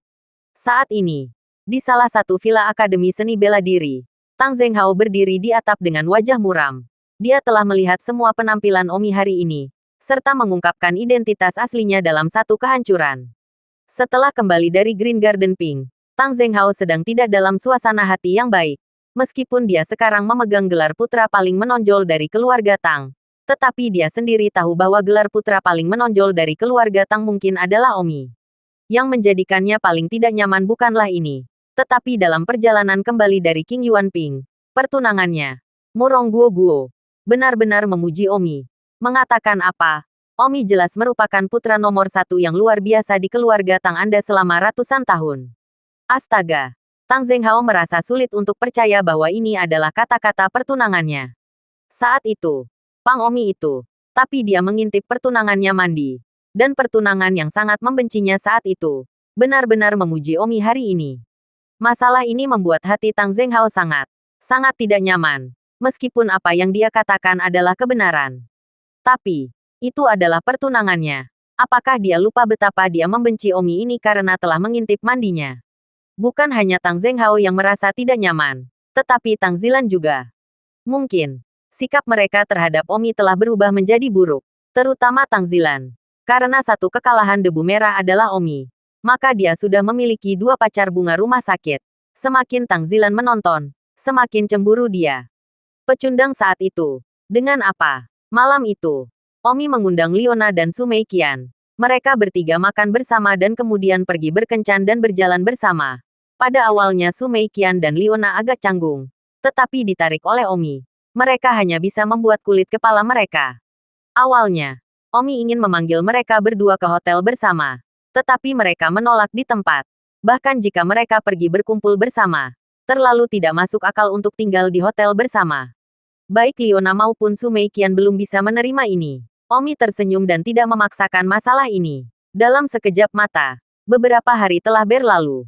Saat ini, di salah satu villa Akademi Seni Bela Diri, Tang Zhenghao berdiri di atap dengan wajah muram. Dia telah melihat semua penampilan Omi hari ini, serta mengungkapkan identitas aslinya dalam satu kehancuran. Setelah kembali dari Green Garden Pink, Tang Zhenghao sedang tidak dalam suasana hati yang baik. Meskipun dia sekarang memegang gelar putra paling menonjol dari keluarga Tang, tetapi dia sendiri tahu bahwa gelar putra paling menonjol dari keluarga Tang mungkin adalah Omi. Yang menjadikannya paling tidak nyaman bukanlah ini. Tetapi dalam perjalanan kembali dari King Yuanping, pertunangannya, Murong Guo benar-benar memuji Omi. Mengatakan apa? Omi jelas merupakan putra nomor 1 yang luar biasa di keluarga Tang Anda selama ratusan tahun. Astaga! Tang Zhenghao merasa sulit untuk percaya bahwa ini adalah kata-kata pertunangannya. Saat itu, Pang Omi itu, tapi dia mengintip pertunangannya mandi. Dan pertunangan yang sangat membencinya saat itu, benar-benar memuji Omi hari ini. Masalah ini membuat hati Tang Zhenghao sangat tidak nyaman, meskipun apa yang dia katakan adalah kebenaran. Tapi, Itu adalah pertunangannya. Apakah dia lupa betapa dia membenci Omi ini karena telah mengintip mandinya? Bukan hanya Tang Zhenghao yang merasa tidak nyaman, tetapi Tang Zilan juga. Mungkin, sikap mereka terhadap Omi telah berubah menjadi buruk, terutama Tang Zilan. Karena satu kekalahan debu merah adalah Omi, maka dia sudah memiliki dua pacar bunga rumah sakit. Semakin Tang Zilan menonton, semakin cemburu dia. Pecundang saat itu. Dengan apa? Malam itu, Omi mengundang Liona dan Su Meiqian. Mereka bertiga makan bersama dan kemudian pergi berkencan dan berjalan bersama. Pada awalnya Su Meiqian dan Liona agak canggung, tetapi ditarik oleh Omi. Mereka hanya bisa membuat kulit kepala mereka. Awalnya, Omi ingin memanggil mereka berdua ke hotel bersama, tetapi mereka menolak di tempat. Bahkan jika mereka pergi berkumpul bersama, terlalu tidak masuk akal untuk tinggal di hotel bersama. Baik Liona maupun Su Meiqian belum bisa menerima ini. Omi tersenyum dan tidak memaksakan masalah ini. Dalam sekejap mata, beberapa hari telah berlalu.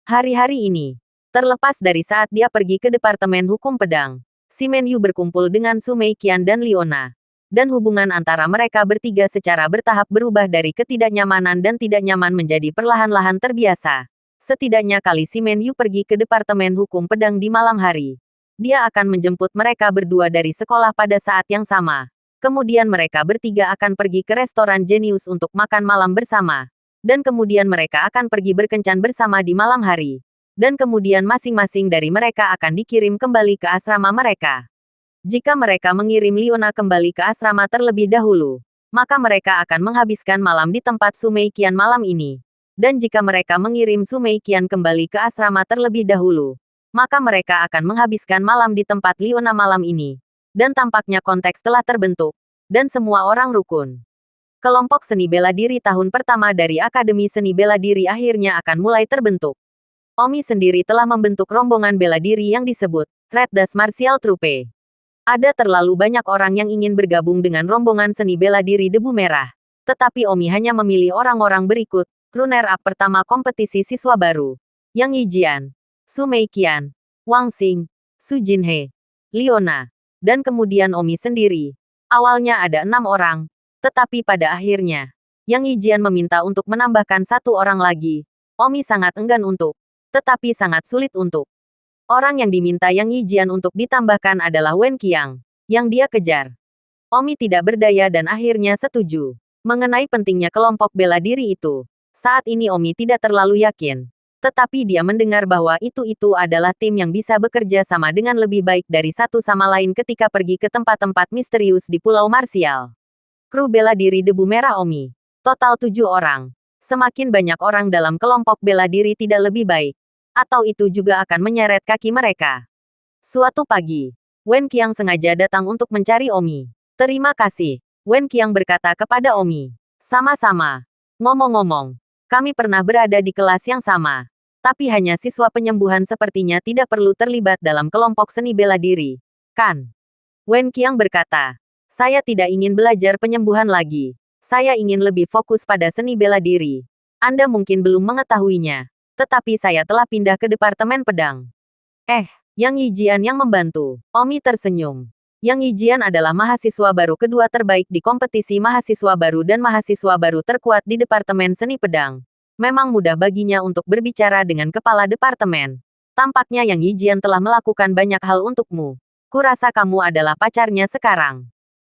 Hari-hari ini, terlepas dari saat dia pergi ke Departemen Hukum Pedang, Si Menyu berkumpul dengan Su Meiqian dan Liona. Dan hubungan antara mereka bertiga secara bertahap berubah dari ketidaknyamanan dan tidak nyaman menjadi perlahan-lahan terbiasa. Setidaknya kali Si Menyu pergi ke Departemen Hukum Pedang di malam hari. Dia akan menjemput mereka berdua dari sekolah pada saat yang sama. Kemudian mereka bertiga akan pergi ke restoran Genius untuk makan malam bersama. Dan kemudian mereka akan pergi berkencan bersama di malam hari. Dan kemudian masing-masing dari mereka akan dikirim kembali ke asrama mereka. Jika mereka mengirim Liona kembali ke asrama terlebih dahulu, maka mereka akan menghabiskan malam di tempat Su Meiqian malam ini. Dan jika mereka mengirim Su Meiqian kembali ke asrama terlebih dahulu, maka mereka akan menghabiskan malam di tempat Liona malam ini. Dan tampaknya konteks telah terbentuk, dan semua orang rukun. Kelompok seni bela diri tahun pertama dari Akademi Seni Bela Diri akhirnya akan mulai terbentuk. Omi sendiri telah membentuk rombongan bela diri yang disebut Red Dust Martial Troupe. Ada terlalu banyak orang yang ingin bergabung dengan rombongan seni bela diri debu merah. Tetapi Omi hanya memilih orang-orang berikut, runner-up pertama kompetisi siswa baru. Yang Yijian, Su Meiqian, Wang Xing, Su Jinhe, Liona, dan kemudian Omi sendiri. Awalnya ada 6 orang, tetapi pada akhirnya, Yang Yijian meminta untuk menambahkan 1 orang lagi. Omi sangat enggan untuk, tetapi sangat sulit untuk. Orang yang diminta Yang Yijian untuk ditambahkan adalah Wen Qiang, yang dia kejar. Omi tidak berdaya dan akhirnya setuju. Mengenai pentingnya kelompok bela diri itu, saat ini Omi tidak terlalu yakin. Tetapi dia mendengar bahwa itu adalah tim yang bisa bekerja sama dengan lebih baik dari satu sama lain ketika pergi ke tempat-tempat misterius di Pulau Marsial. Kru bela diri debu merah Omi. Total 7 orang. Semakin banyak orang dalam kelompok bela diri tidak lebih baik. Atau itu juga akan menyeret kaki mereka. Suatu pagi, Wen Qiang sengaja datang untuk mencari Omi. Terima kasih, Wen Qiang berkata kepada Omi. Sama-sama. Ngomong-ngomong, kami pernah berada di kelas yang sama. Tapi hanya siswa penyembuhan sepertinya tidak perlu terlibat dalam kelompok seni bela diri. Kan? Wen Qiang berkata, saya tidak ingin belajar penyembuhan lagi. Saya ingin lebih fokus pada seni bela diri. Anda mungkin belum mengetahuinya. Tetapi saya telah pindah ke Departemen Pedang. Yang Yijian yang membantu. Omi tersenyum. Yang Yijian adalah mahasiswa baru kedua terbaik di kompetisi mahasiswa baru dan mahasiswa baru terkuat di Departemen Seni Pedang. Memang mudah baginya untuk berbicara dengan kepala departemen. Tampaknya Yang Yijian telah melakukan banyak hal untukmu. Kurasa kamu adalah pacarnya sekarang.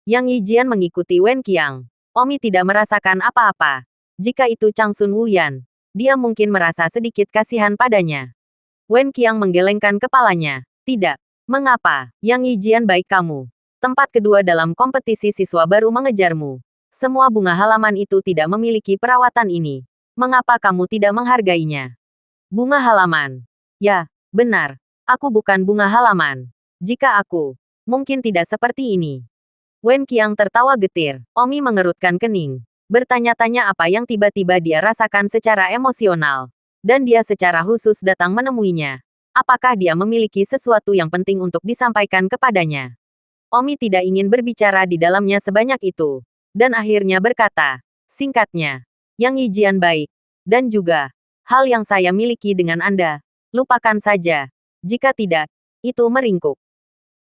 Yang Yijian mengikuti Wen Qiang. Omi tidak merasakan apa-apa. Jika itu Changsun Wuyan, dia mungkin merasa sedikit kasihan padanya. Wen Qiang menggelengkan kepalanya. Tidak. Mengapa? Yang Yijian baik kamu. Tempat kedua dalam kompetisi siswa baru mengejarmu. Semua bunga halaman itu tidak memiliki perawatan ini. Mengapa kamu tidak menghargainya? Bunga halaman. Ya, benar. Aku bukan bunga halaman. Jika aku, mungkin tidak seperti ini. Wen Qiang tertawa getir. Omi mengerutkan kening. Bertanya-tanya apa yang tiba-tiba dia rasakan secara emosional. Dan dia secara khusus datang menemuinya. Apakah dia memiliki sesuatu yang penting untuk disampaikan kepadanya? Omi tidak ingin berbicara di dalamnya sebanyak itu. Dan akhirnya berkata, singkatnya, Yang Yijian baik. Dan juga, hal yang saya miliki dengan Anda. Lupakan saja. Jika tidak, itu meringkuk.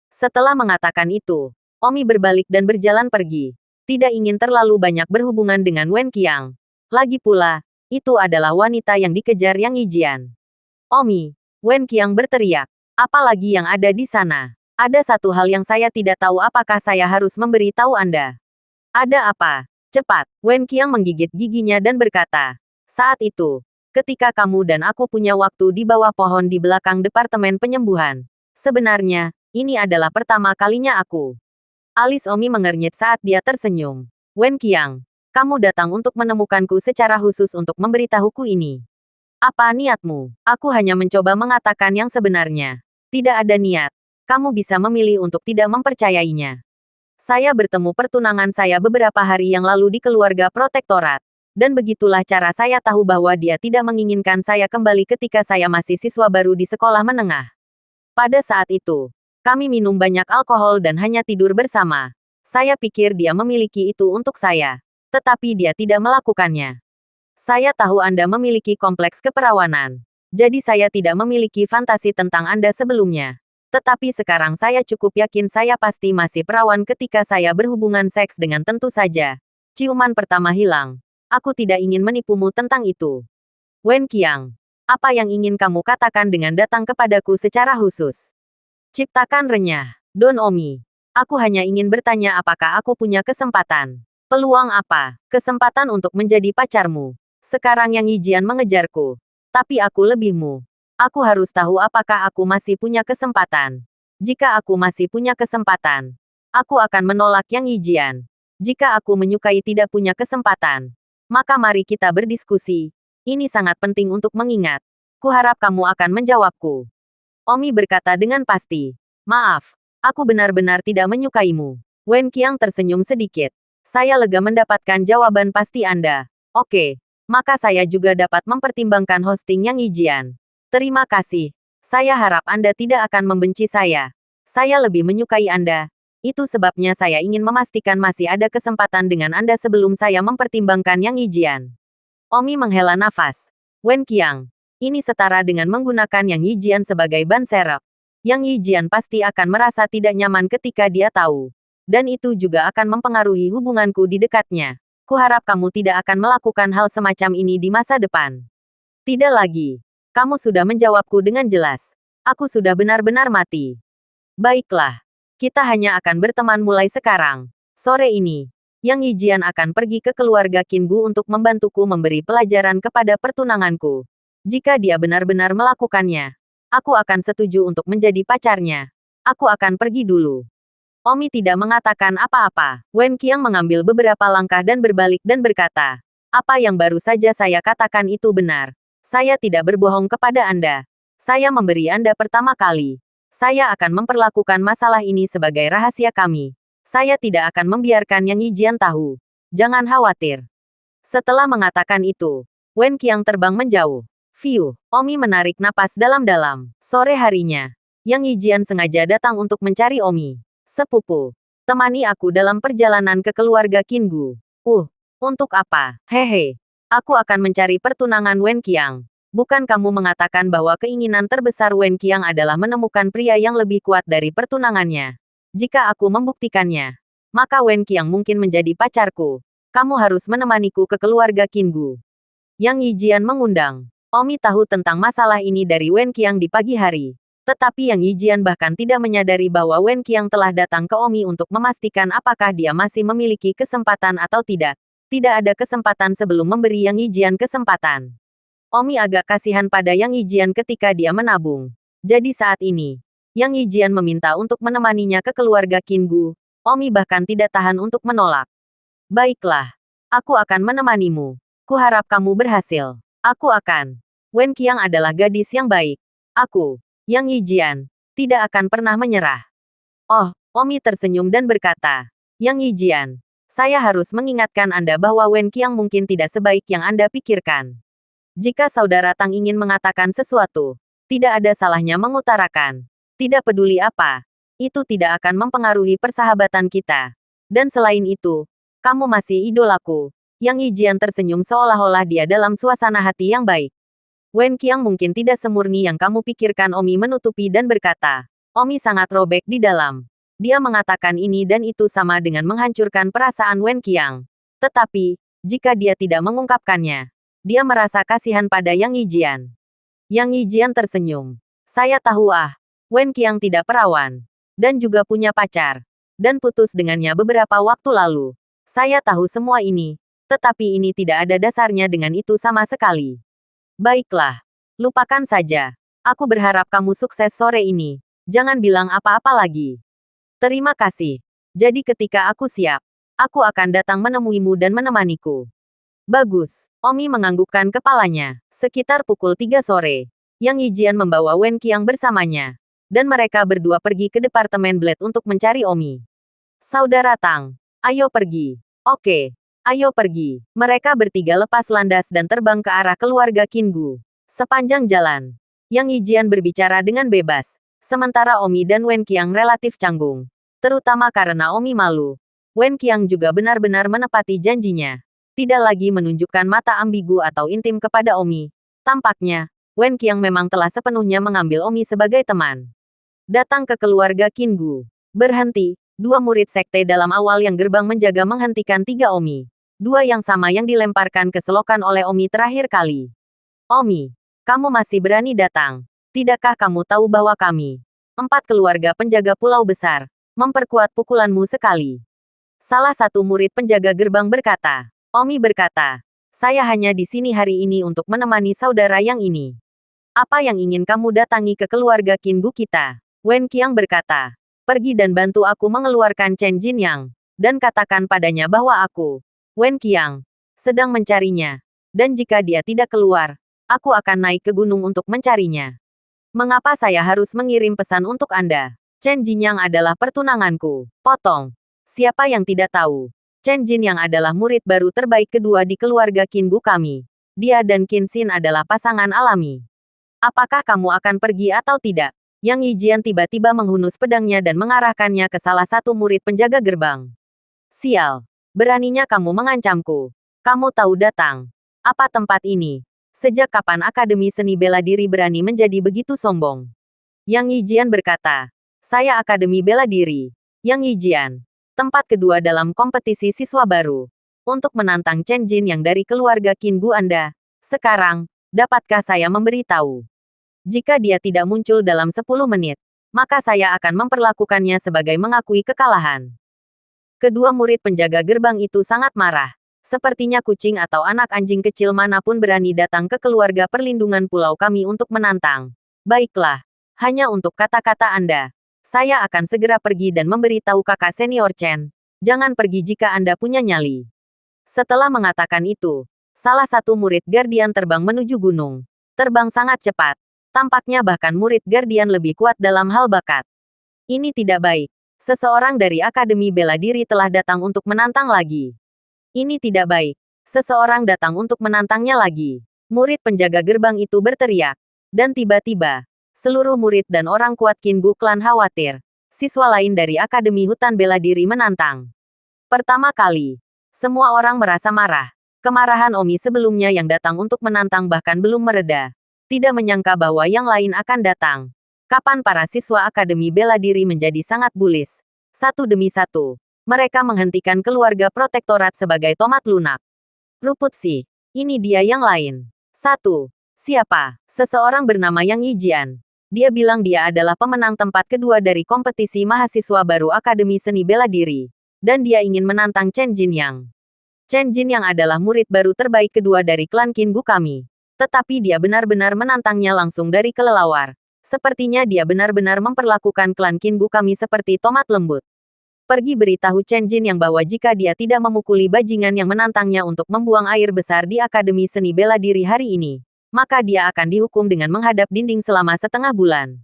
Setelah mengatakan itu, Omi berbalik dan berjalan pergi. Tidak ingin terlalu banyak berhubungan dengan Wen Qiang. Lagi pula, itu adalah wanita yang dikejar Yang Yijian. Omi, Wen Qiang berteriak. Apalagi yang ada di sana? Ada satu hal yang saya tidak tahu, apakah saya harus memberi tahu Anda? Ada apa? Cepat, Wen Qiang menggigit giginya dan berkata. Saat itu, ketika kamu dan aku punya waktu di bawah pohon di belakang Departemen Penyembuhan. Sebenarnya, ini adalah pertama kalinya aku. Alis Omi mengernyit saat dia tersenyum. Wen Qiang, kamu datang untuk menemukanku secara khusus untuk memberitahuku ini. Apa niatmu? Aku hanya mencoba mengatakan yang sebenarnya. Tidak ada niat. Kamu bisa memilih untuk tidak mempercayainya. Saya bertemu pertunangan saya beberapa hari yang lalu di keluarga protektorat. Dan begitulah cara saya tahu bahwa dia tidak menginginkan saya kembali ketika saya masih siswa baru di sekolah menengah. Pada saat itu, kami minum banyak alkohol dan hanya tidur bersama. Saya pikir dia memiliki itu untuk saya. Tetapi dia tidak melakukannya. Saya tahu Anda memiliki kompleks keperawanan. Jadi saya tidak memiliki fantasi tentang Anda sebelumnya. Tetapi sekarang saya cukup yakin saya pasti masih perawan ketika saya berhubungan seks dengan tentu saja. Ciuman pertama hilang. Aku tidak ingin menipumu tentang itu. Wen Qiang, apa yang ingin kamu katakan dengan datang kepadaku secara khusus? Ciptakan renyah. Don Omi. Aku hanya ingin bertanya apakah aku punya kesempatan. Peluang apa? Kesempatan untuk menjadi pacarmu. Sekarang Yang Yijian mengejarku. Tapi aku lebihmu. Aku harus tahu apakah aku masih punya kesempatan. Jika aku masih punya kesempatan, aku akan menolak Yang Yijian. Jika aku menyukai tidak punya kesempatan, maka mari kita berdiskusi. Ini sangat penting untuk mengingat. Kuharap kamu akan menjawabku. Omi berkata dengan pasti. Maaf, aku benar-benar tidak menyukaimu. Wen Qiang tersenyum sedikit. Saya lega mendapatkan jawaban pasti Anda. Oke. Maka saya juga dapat mempertimbangkan hosting Yang Yijian. Terima kasih. Saya harap Anda tidak akan membenci saya. Saya lebih menyukai Anda. Itu sebabnya saya ingin memastikan masih ada kesempatan dengan Anda sebelum saya mempertimbangkan Yang Yijian. Omi menghela nafas. Wen Qiang, ini setara dengan menggunakan Yang Yijian sebagai ban serep. Yang Yijian pasti akan merasa tidak nyaman ketika dia tahu. Dan itu juga akan mempengaruhi hubunganku di dekatnya. Kuharap kamu tidak akan melakukan hal semacam ini di masa depan. Tidak lagi. Kamu sudah menjawabku dengan jelas. Aku sudah benar-benar mati. Baiklah. Kita hanya akan berteman mulai sekarang. Sore ini, Yang Yijian akan pergi ke keluarga Qinggu untuk membantuku memberi pelajaran kepada pertunanganku. Jika dia benar-benar melakukannya, aku akan setuju untuk menjadi pacarnya. Aku akan pergi dulu. Omi tidak mengatakan apa-apa. Wen Qiang mengambil beberapa langkah dan berbalik dan berkata, apa yang baru saja saya katakan itu benar. Saya tidak berbohong kepada Anda. Saya memberi Anda pertama kali. Saya akan memperlakukan masalah ini sebagai rahasia kami. Saya tidak akan membiarkan Yang Yijian tahu. Jangan khawatir. Setelah mengatakan itu, Wen Qiang terbang menjauh. Fiu, Omi menarik napas dalam-dalam. Sore harinya, Yang Yijian sengaja datang untuk mencari Omi. Sepupu, temani aku dalam perjalanan ke keluarga Qinggu. Untuk apa? Hehe. Aku akan mencari pertunangan Wen Qiang. Bukan kamu mengatakan bahwa keinginan terbesar Wen Qiang adalah menemukan pria yang lebih kuat dari pertunangannya. Jika aku membuktikannya, maka Wen Qiang mungkin menjadi pacarku. Kamu harus menemaniku ke keluarga Qinggu. Yang Yijian mengundang. Omi tahu tentang masalah ini dari Wen Qiang di pagi hari. Tetapi Yang Yijian bahkan tidak menyadari bahwa Wen Qiang telah datang ke Omi untuk memastikan apakah dia masih memiliki kesempatan atau tidak. Tidak ada kesempatan sebelum memberi Yang Yijian kesempatan. Omi agak kasihan pada Yang Yijian ketika dia menabung. Jadi saat ini, Yang Yijian meminta untuk menemaninya ke keluarga Qinggu. Omi bahkan tidak tahan untuk menolak. Baiklah, aku akan menemanimu. Kuharap kamu berhasil. Aku akan. Wen Qiang adalah gadis yang baik. Aku, Yang Yijian, tidak akan pernah menyerah. Oh, Omi tersenyum dan berkata, Yang Yijian, saya harus mengingatkan Anda bahwa Wen Qiang mungkin tidak sebaik yang Anda pikirkan. Jika saudara Tang ingin mengatakan sesuatu, tidak ada salahnya mengutarakan. Tidak peduli apa, itu tidak akan mempengaruhi persahabatan kita. Dan selain itu, kamu masih idolaku. Yang Yijian tersenyum seolah-olah dia dalam suasana hati yang baik. Wen Qiang mungkin tidak semurni yang kamu pikirkan. Omi menutupi dan berkata, Omi sangat robek di dalam. Dia mengatakan ini dan itu sama dengan menghancurkan perasaan Wen Qiang. Tetapi, jika dia tidak mengungkapkannya, dia merasa kasihan pada Yang Yijian. Yang Yijian tersenyum. Saya tahu Wen Qiang tidak perawan. Dan juga punya pacar. Dan putus dengannya beberapa waktu lalu. Saya tahu semua ini. Tetapi ini tidak ada dasarnya dengan itu sama sekali. Baiklah. Lupakan saja. Aku berharap kamu sukses sore ini. Jangan bilang apa-apa lagi. Terima kasih. Jadi ketika aku siap, aku akan datang menemuimu dan menemaniku. Bagus. Omi menganggukkan kepalanya. Sekitar pukul 3 sore. Yang Yijian membawa Wen Qiang bersamanya. Dan mereka berdua pergi ke Departemen Blade untuk mencari Omi. Saudara Tang, ayo pergi. Oke, ayo pergi. Mereka bertiga lepas landas dan terbang ke arah keluarga Qinggu. Sepanjang jalan, Yang Yijian berbicara dengan bebas. Sementara Omi dan Wen Qiang relatif canggung. Terutama karena Omi malu. Wen Qiang juga benar-benar menepati janjinya. Tidak lagi menunjukkan mata ambigu atau intim kepada Omi. Tampaknya, Wen Qiang memang telah sepenuhnya mengambil Omi sebagai teman. Datang ke keluarga Qinggu. Berhenti, 2 murid sekte dalam awal yang gerbang menjaga menghentikan 3 Omi. 2 yang sama yang dilemparkan ke selokan oleh Omi terakhir kali. Omi, kamu masih berani datang. Tidakkah kamu tahu bahwa kami, 4 keluarga penjaga pulau besar, memperkuat pukulanmu sekali? Salah satu murid penjaga gerbang berkata. Omi berkata, saya hanya di sini hari ini untuk menemani saudara yang ini. Apa yang ingin kamu datangi ke keluarga Qinggu kita? Wen Qiang berkata, pergi dan bantu aku mengeluarkan Chen Jinyang, dan katakan padanya bahwa aku, Wen Qiang, sedang mencarinya. Dan jika dia tidak keluar, aku akan naik ke gunung untuk mencarinya. Mengapa saya harus mengirim pesan untuk Anda? Chen Jinyang adalah pertunanganku. Potong. Siapa yang tidak tahu? Chen Jinyang adalah murid baru terbaik kedua di keluarga Qinggu kami. Dia dan Qin Xin adalah pasangan alami. Apakah kamu akan pergi atau tidak? Yang Yijian tiba-tiba menghunus pedangnya dan mengarahkannya ke salah satu murid penjaga gerbang. Sial. Beraninya kamu mengancamku. Kamu tahu datang. Apa tempat ini? Sejak kapan Akademi Seni Bela Diri berani menjadi begitu sombong? Yang Yijian berkata, saya Akademi Bela Diri. Yang Yijian, tempat kedua dalam kompetisi siswa baru. Untuk menantang Chen Jin yang dari keluarga Qinggu Anda. Sekarang, dapatkah saya memberitahu? Jika dia tidak muncul dalam 10 menit, maka saya akan memperlakukannya sebagai mengakui kekalahan. Kedua murid penjaga gerbang itu sangat marah. Sepertinya kucing atau anak anjing kecil manapun berani datang ke keluarga perlindungan pulau kami untuk menantang. Baiklah, hanya untuk kata-kata Anda. Saya akan segera pergi dan memberitahu kakak senior Chen. Jangan pergi jika Anda punya nyali. Setelah mengatakan itu, salah satu murid Guardian terbang menuju gunung. Terbang sangat cepat. Tampaknya bahkan murid Guardian lebih kuat dalam hal bakat. Ini tidak baik. Seseorang dari Akademi Bela Diri telah datang untuk menantang lagi. Ini tidak baik. Seseorang datang untuk menantangnya lagi. Murid penjaga gerbang itu berteriak. Dan tiba-tiba, seluruh murid dan orang kuat Qinggu klan khawatir. Siswa lain dari Akademi Hutan Bela Diri menantang. Pertama kali, semua orang merasa marah. Kemarahan Omi sebelumnya yang datang untuk menantang bahkan belum mereda. Tidak menyangka bahwa yang lain akan datang. Kapan para siswa Akademi Bela Diri menjadi sangat bullish. Satu demi satu. Mereka menghentikan keluarga protektorat sebagai tomat lunak. Ruput sih. Ini dia yang lain. 1. Siapa? Seseorang bernama Yang Yijian. Dia bilang dia adalah pemenang tempat kedua dari kompetisi mahasiswa baru Akademi Seni Bela Diri. Dan dia ingin menantang Chen Jinyang. Chen Jinyang adalah murid baru terbaik kedua dari klan Qinggu kami. Tetapi dia benar-benar menantangnya langsung dari kelelawar. Sepertinya dia benar-benar memperlakukan klan Qinggu kami seperti tomat lembut. Pergi beritahu Chen Jin yang bahwa jika dia tidak memukuli bajingan yang menantangnya untuk membuang air besar di Akademi Seni Bela Diri hari ini, maka dia akan dihukum dengan menghadap dinding selama setengah bulan.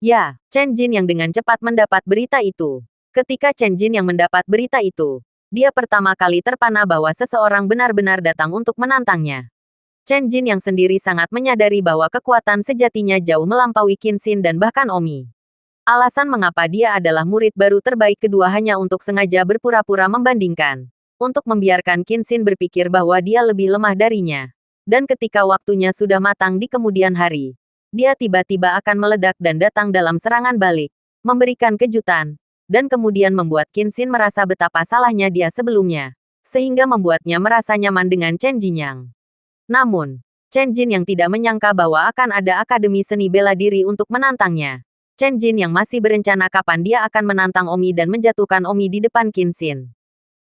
Ya, Chen Jin yang dengan cepat mendapat berita itu. Ketika Chen Jin yang mendapat berita itu, dia pertama kali terpana bahwa seseorang benar-benar datang untuk menantangnya. Chen Jin yang sendiri sangat menyadari bahwa kekuatan sejatinya jauh melampaui Qin Xin dan bahkan Omi. Alasan mengapa dia adalah murid baru terbaik kedua hanya untuk sengaja berpura-pura membandingkan. Untuk membiarkan Qin Xin berpikir bahwa dia lebih lemah darinya. Dan ketika waktunya sudah matang di kemudian hari, dia tiba-tiba akan meledak dan datang dalam serangan balik. Memberikan kejutan. dan kemudian membuat Qin Xin merasa betapa salahnya dia sebelumnya, sehingga membuatnya merasa nyaman dengan Chen Jinyang. Namun, Chen Jin yang tidak menyangka bahwa akan ada akademi seni bela diri untuk menantangnya. Chen Jin yang masih berencana kapan dia akan menantang Omi dan menjatuhkan Omi di depan Qin Xin.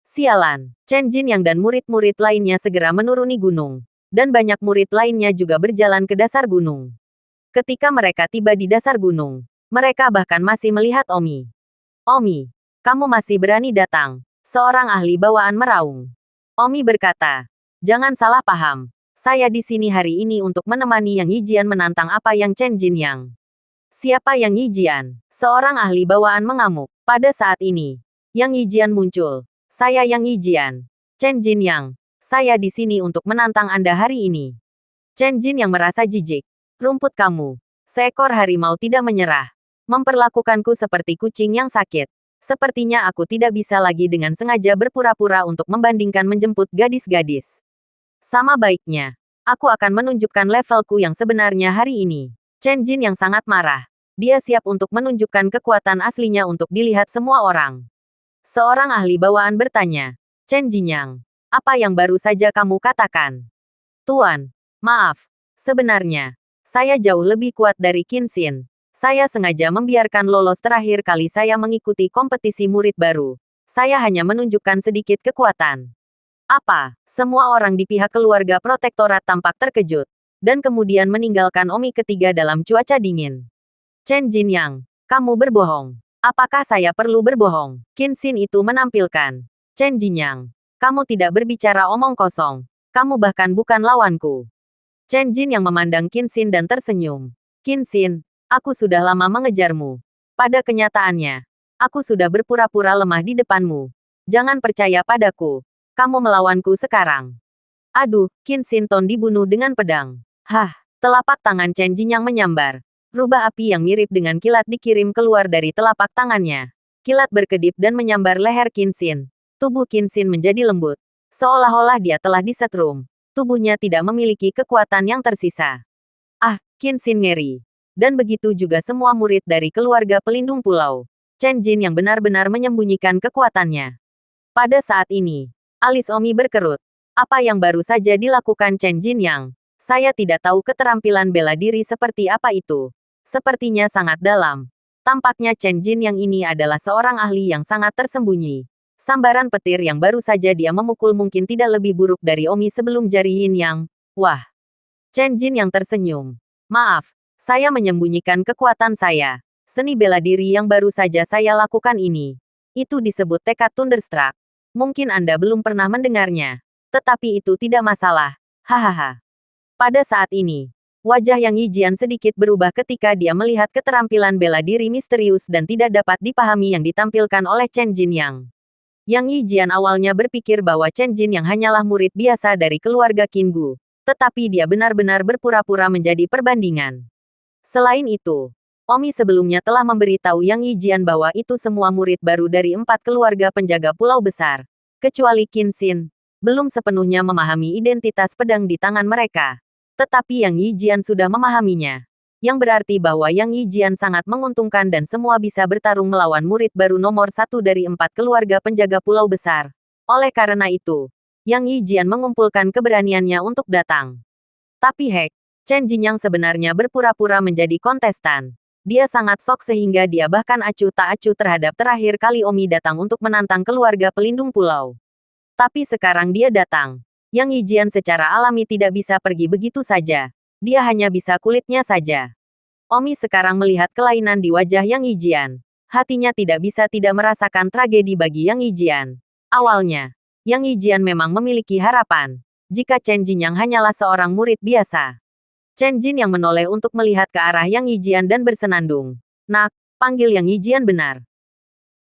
Sialan, Chen Jin yang dan murid-murid lainnya segera menuruni gunung, dan banyak murid lainnya juga berjalan ke dasar gunung. Ketika mereka tiba di dasar gunung, mereka bahkan masih melihat Omi. Omi, kamu masih berani datang, seorang ahli bawaan meraung. Omi berkata, jangan salah paham, saya di sini hari ini untuk menemani Yang Yijian menantang apa yang Chen Jin yang. Siapa Yang Yijian? Seorang ahli bawaan mengamuk. Pada saat ini, Yang Yijian muncul. Saya Yang Yijian. Chen Jin yang. Saya di sini untuk menantang Anda hari ini. Chen Jin yang merasa jijik. Rumput kamu. Seekor harimau tidak menyerah. Memperlakukanku seperti kucing yang sakit. Sepertinya aku tidak bisa lagi dengan sengaja berpura-pura untuk membandingkan menjemput gadis-gadis. Sama baiknya, aku akan menunjukkan levelku yang sebenarnya hari ini. Chen Jin yang sangat marah. Dia siap untuk menunjukkan kekuatan aslinya untuk dilihat semua orang. Seorang ahli bawaan bertanya, Chen Jinyang, apa yang baru saja kamu katakan? Tuan, maaf. Sebenarnya, saya jauh lebih kuat dari Qin Xin. Saya sengaja membiarkan lolos terakhir kali saya mengikuti kompetisi murid baru. Saya hanya menunjukkan sedikit kekuatan. Apa? Semua orang di pihak keluarga protektorat tampak terkejut, dan kemudian meninggalkan Omi ketiga dalam cuaca dingin. Chen Jinyang, kamu berbohong. Apakah saya perlu berbohong? Qin Xin itu menampilkan. Chen Jinyang, kamu tidak berbicara omong kosong. Kamu bahkan bukan lawanku. Chen Jin yang memandang Qin Xin dan tersenyum. Qin Xin, aku sudah lama mengejarmu. Pada kenyataannya, aku sudah berpura-pura lemah di depanmu. Jangan percaya padaku. Kamu melawanku sekarang. Aduh, Qin Xin Ton dibunuh dengan pedang. Hah, telapak tangan Chen Jinyang menyambar. Rubah api yang mirip dengan kilat dikirim keluar dari telapak tangannya. Kilat berkedip dan menyambar leher Qin Xin. Tubuh Qin Xin menjadi lembut. Seolah-olah dia telah disetrum. Tubuhnya tidak memiliki kekuatan yang tersisa. Ah, Qin Xin ngeri. Dan begitu juga semua murid dari keluarga pelindung pulau. Chen Jin yang benar-benar menyembunyikan kekuatannya. Pada saat ini, alis Omi berkerut. Apa yang baru saja dilakukan Chen Jin yang? Saya tidak tahu keterampilan bela diri seperti apa itu. Sepertinya sangat dalam. Tampaknya Chen Jin yang ini adalah seorang ahli yang sangat tersembunyi. Sambaran petir yang baru saja dia memukul mungkin tidak lebih buruk dari Omi sebelum jari Yin yang. Wah. Chen Jin yang tersenyum. Maaf. Saya menyembunyikan kekuatan saya. Seni bela diri yang baru saja saya lakukan ini. Itu disebut tekad Thunderstruck. Mungkin Anda belum pernah mendengarnya. Tetapi itu tidak masalah. Hahaha. Pada saat ini, wajah Yang Yijian sedikit berubah ketika dia melihat keterampilan bela diri misterius dan tidak dapat dipahami yang ditampilkan oleh Chen Jin yang. Yang Yijian awalnya berpikir bahwa Chen Jin yang hanyalah murid biasa dari keluarga Qin Gu. Tetapi dia benar-benar berpura-pura menjadi perbandingan. Selain itu, Omi sebelumnya telah memberitahu Yang Yijian bahwa itu semua murid baru dari 4 keluarga penjaga pulau besar. Kecuali Qin Xin, belum sepenuhnya memahami identitas pedang di tangan mereka. Tetapi Yang Yijian sudah memahaminya. Yang berarti bahwa Yang Yijian sangat menguntungkan dan semua bisa bertarung melawan murid baru nomor 1 dari 4 keluarga penjaga pulau besar. Oleh karena itu, Yang Yijian mengumpulkan keberaniannya untuk datang. Tapi Chen Jinyang sebenarnya berpura-pura menjadi kontestan. Dia sangat sok sehingga dia bahkan acuh tak acuh terhadap terakhir kali Omi datang untuk menantang keluarga pelindung pulau. Tapi sekarang dia datang. Yang Yijian secara alami tidak bisa pergi begitu saja. Dia hanya bisa kulitnya saja. Omi sekarang melihat kelainan di wajah Yang Yijian. Hatinya tidak bisa tidak merasakan tragedi bagi Yang Yijian. Awalnya, Yang Yijian memang memiliki harapan. Jika Chen Jinyang hanyalah seorang murid biasa. Chen Jin yang menoleh untuk melihat ke arah Yang Yijian dan bersenandung. Nak, panggil Yang Yijian benar.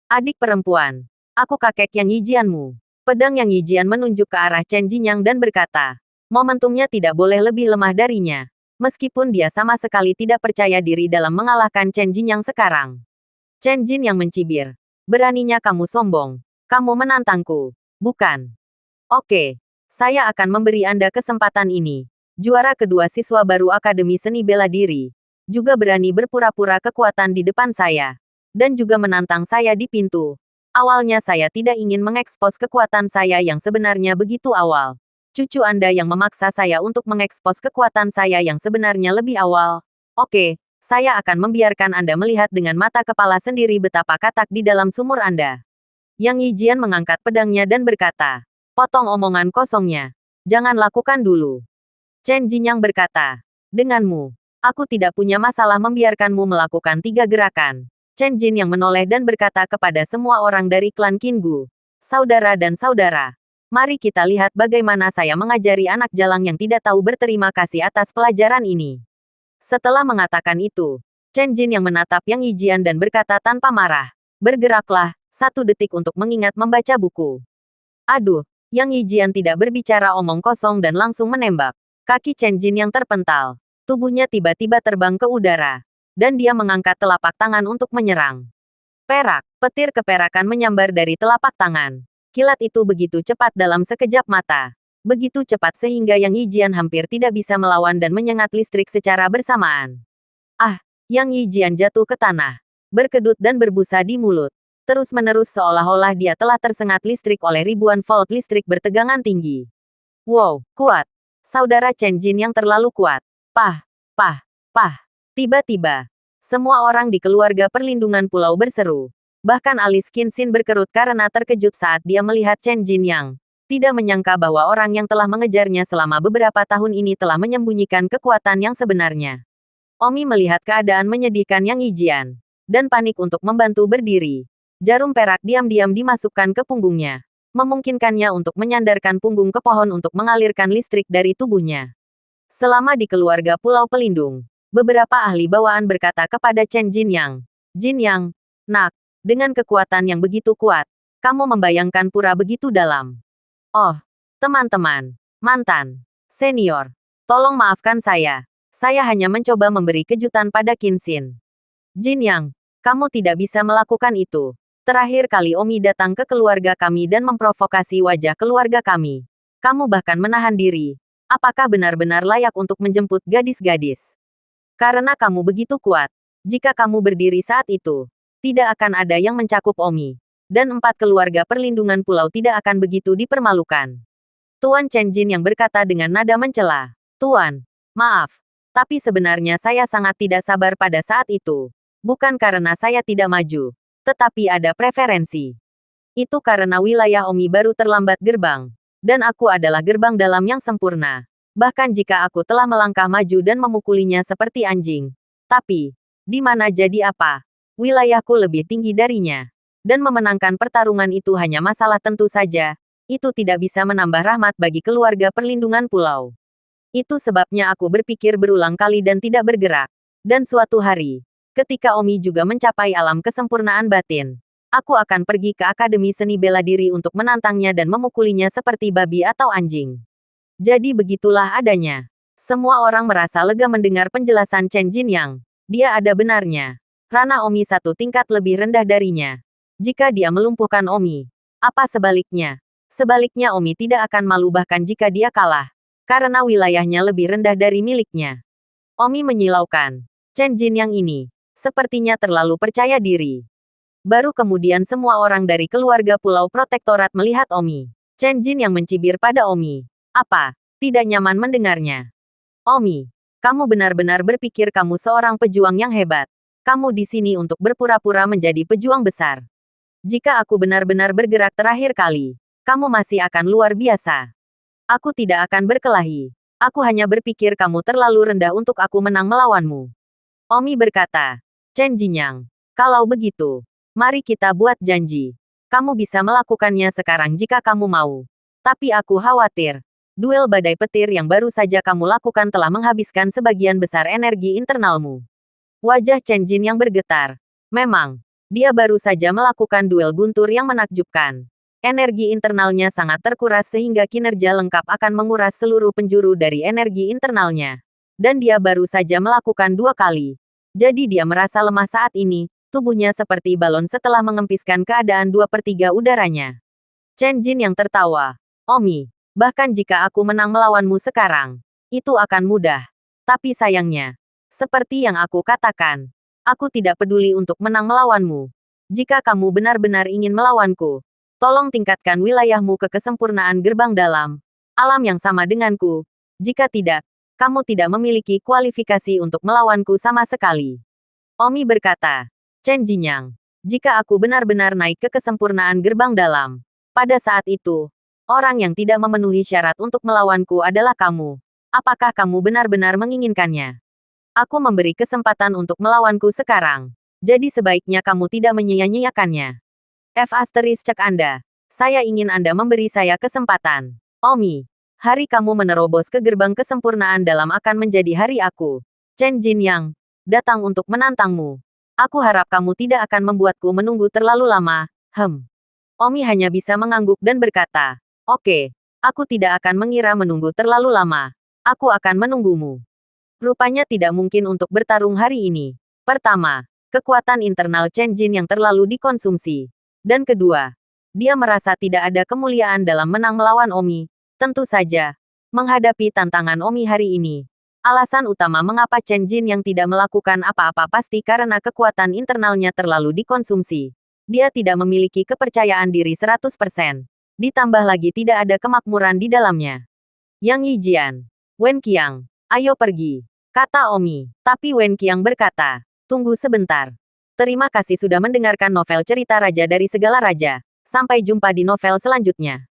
Adik perempuan, aku kakek Yang Yijianmu. Pedang Yang Yijian menunjuk ke arah Chen Jinyang dan berkata, momentumnya tidak boleh lebih lemah darinya. Meskipun dia sama sekali tidak percaya diri dalam mengalahkan Chen Jinyang sekarang. Chen Jin yang mencibir. Beraninya kamu sombong. Kamu menantangku. Bukan. Oke. Saya akan memberi Anda kesempatan ini. Juara kedua siswa baru Akademi Seni Bela Diri. Juga berani berpura-pura kekuatan di depan saya. dan juga menantang saya di pintu. Awalnya saya tidak ingin mengekspos kekuatan saya yang sebenarnya begitu awal. Cucu Anda yang memaksa saya untuk mengekspos kekuatan saya yang sebenarnya lebih awal. Oke, saya akan membiarkan Anda melihat dengan mata kepala sendiri betapa katak di dalam sumur Anda. Yang Yijian mengangkat pedangnya dan berkata, potong omongan kosongnya. Jangan lakukan dulu. Chen Jinyang berkata, denganmu, aku tidak punya masalah membiarkanmu melakukan 3 gerakan. Chen Jin yang menoleh dan berkata kepada semua orang dari klan Qinggu, saudara dan saudara, mari kita lihat bagaimana saya mengajari anak jalang yang tidak tahu berterima kasih atas pelajaran ini. Setelah mengatakan itu, Chen Jin yang menatap Yang Yijian dan berkata tanpa marah, bergeraklah, 1 detik untuk mengingat membaca buku. Aduh, Yang Yijian tidak berbicara omong kosong dan langsung menembak. Kaki Chen Jin yang terpental. Tubuhnya tiba-tiba terbang ke udara. Dan dia mengangkat telapak tangan untuk menyerang. Perak, petir keperakan menyambar dari telapak tangan. Kilat itu begitu cepat dalam sekejap mata. Begitu cepat sehingga Yang Yijian hampir tidak bisa melawan dan menyengat listrik secara bersamaan. Ah, Yang Yijian jatuh ke tanah. Berkedut dan berbusa di mulut. Terus-menerus seolah-olah dia telah tersengat listrik oleh ribuan volt listrik bertegangan tinggi. Wow, kuat. Saudara Chen Jin yang terlalu kuat. Pah, pah, pah. Tiba-tiba, semua orang di keluarga perlindungan pulau berseru. Bahkan alis Qin Xin berkerut karena terkejut saat dia melihat Chen Jin yang tidak menyangka bahwa orang yang telah mengejarnya selama beberapa tahun ini telah menyembunyikan kekuatan yang sebenarnya. Omi melihat keadaan menyedihkan Yang Yijian dan panik untuk membantu berdiri. Jarum perak diam-diam dimasukkan ke punggungnya, memungkinkannya untuk menyandarkan punggung ke pohon untuk mengalirkan listrik dari tubuhnya. Selama di keluarga Pulau Pelindung, beberapa ahli bawaan berkata kepada Chen Jinyang, Jinyang, nak, dengan kekuatan yang begitu kuat, kamu membayangkan pura begitu dalam. Oh, teman-teman, mantan, senior, tolong maafkan saya hanya mencoba memberi kejutan pada Qin Xin. Jinyang, kamu tidak bisa melakukan itu. Terakhir kali Omi datang ke keluarga kami dan memprovokasi wajah keluarga kami. Kamu bahkan menahan diri. Apakah benar-benar layak untuk menjemput gadis-gadis? Karena kamu begitu kuat. Jika kamu berdiri saat itu, tidak akan ada yang mencakup Omi. Dan 4 keluarga perlindungan pulau tidak akan begitu dipermalukan. Tuan Chen Jin yang berkata dengan nada mencela. Tuan, maaf. Tapi sebenarnya saya sangat tidak sabar pada saat itu. Bukan karena saya tidak maju. Tetapi ada preferensi. Itu karena wilayah Omi baru terlambat gerbang. Dan aku adalah gerbang dalam yang sempurna. Bahkan jika aku telah melangkah maju dan memukulinya seperti anjing. Tapi, di mana jadi apa? Wilayahku lebih tinggi darinya. Dan memenangkan pertarungan itu hanya masalah tentu saja. Itu tidak bisa menambah rahmat bagi keluarga perlindungan pulau. Itu sebabnya aku berpikir berulang kali dan tidak bergerak. Dan suatu hari, ketika Omi juga mencapai alam kesempurnaan batin, aku akan pergi ke Akademi Seni Bela Diri untuk menantangnya dan memukulinya seperti babi atau anjing. Jadi begitulah adanya. Semua orang merasa lega mendengar penjelasan Chen Jinyang. Dia ada benarnya. Rana Omi 1 tingkat lebih rendah darinya. Jika dia melumpuhkan Omi, apa sebaliknya? Sebaliknya Omi tidak akan malu bahkan jika dia kalah. Karena wilayahnya lebih rendah dari miliknya. Omi menyilaukan. Chen Jinyang ini sepertinya terlalu percaya diri. Baru kemudian semua orang dari keluarga Pulau Protektorat melihat Omi. Chen Jin yang mencibir pada Omi. Apa? Tidak nyaman mendengarnya. Omi, kamu benar-benar berpikir kamu seorang pejuang yang hebat. Kamu di sini untuk berpura-pura menjadi pejuang besar. Jika aku benar-benar bergerak terakhir kali, kamu masih akan luar biasa. Aku tidak akan berkelahi. Aku hanya berpikir kamu terlalu rendah untuk aku menang melawanmu. Omi berkata, Chen Jinyang, kalau begitu, mari kita buat janji. Kamu bisa melakukannya sekarang jika kamu mau. Tapi aku khawatir. Duel badai petir yang baru saja kamu lakukan telah menghabiskan sebagian besar energi internalmu. Wajah Chen Jin yang bergetar. Memang, dia baru saja melakukan duel guntur yang menakjubkan. Energi internalnya sangat terkuras sehingga kinerja lengkap akan menguras seluruh penjuru dari energi internalnya. Dan dia baru saja melakukan 2 kali. Jadi dia merasa lemah saat ini, tubuhnya seperti balon setelah mengempiskan keadaan 2/3 udaranya. Chen Jin yang tertawa. Omi, bahkan jika aku menang melawanmu sekarang, itu akan mudah. Tapi sayangnya, seperti yang aku katakan, Aku tidak peduli untuk menang melawanmu. Jika kamu benar-benar ingin melawanku, tolong tingkatkan wilayahmu ke kesempurnaan gerbang dalam alam yang sama denganku. Jika tidak, kamu tidak memiliki kualifikasi untuk melawanku sama sekali. Omi berkata, Chen Jinyang, jika aku benar-benar naik ke kesempurnaan gerbang dalam, pada saat itu, orang yang tidak memenuhi syarat untuk melawanku adalah kamu. Apakah kamu benar-benar menginginkannya? Aku memberi kesempatan untuk melawanku sekarang. Jadi sebaiknya kamu tidak menyia-nyiakannya. Cek Anda. Saya ingin Anda memberi saya kesempatan. Omi, hari kamu menerobos ke gerbang kesempurnaan dalam akan menjadi hari aku. Chen Jinyang, datang untuk menantangmu. Aku harap kamu tidak akan membuatku menunggu terlalu lama. Omi hanya bisa mengangguk dan berkata, Oke, aku tidak akan mengira menunggu terlalu lama. Aku akan menunggumu. Rupanya tidak mungkin untuk bertarung hari ini. Pertama, kekuatan internal Chen Jin yang terlalu dikonsumsi. Dan kedua, dia merasa tidak ada kemuliaan dalam menang melawan Omi. Tentu saja, menghadapi tantangan Omi hari ini. Alasan utama mengapa Chen Jin yang tidak melakukan apa-apa pasti karena kekuatan internalnya terlalu dikonsumsi. Dia tidak memiliki kepercayaan diri 100%. Ditambah lagi tidak ada kemakmuran di dalamnya. Yang Yijian, Wen Qiang, ayo pergi, kata Omi. Tapi Wen Qiang berkata, tunggu sebentar. Terima kasih sudah mendengarkan novel cerita Raja dari Segala Raja. Sampai jumpa di novel selanjutnya.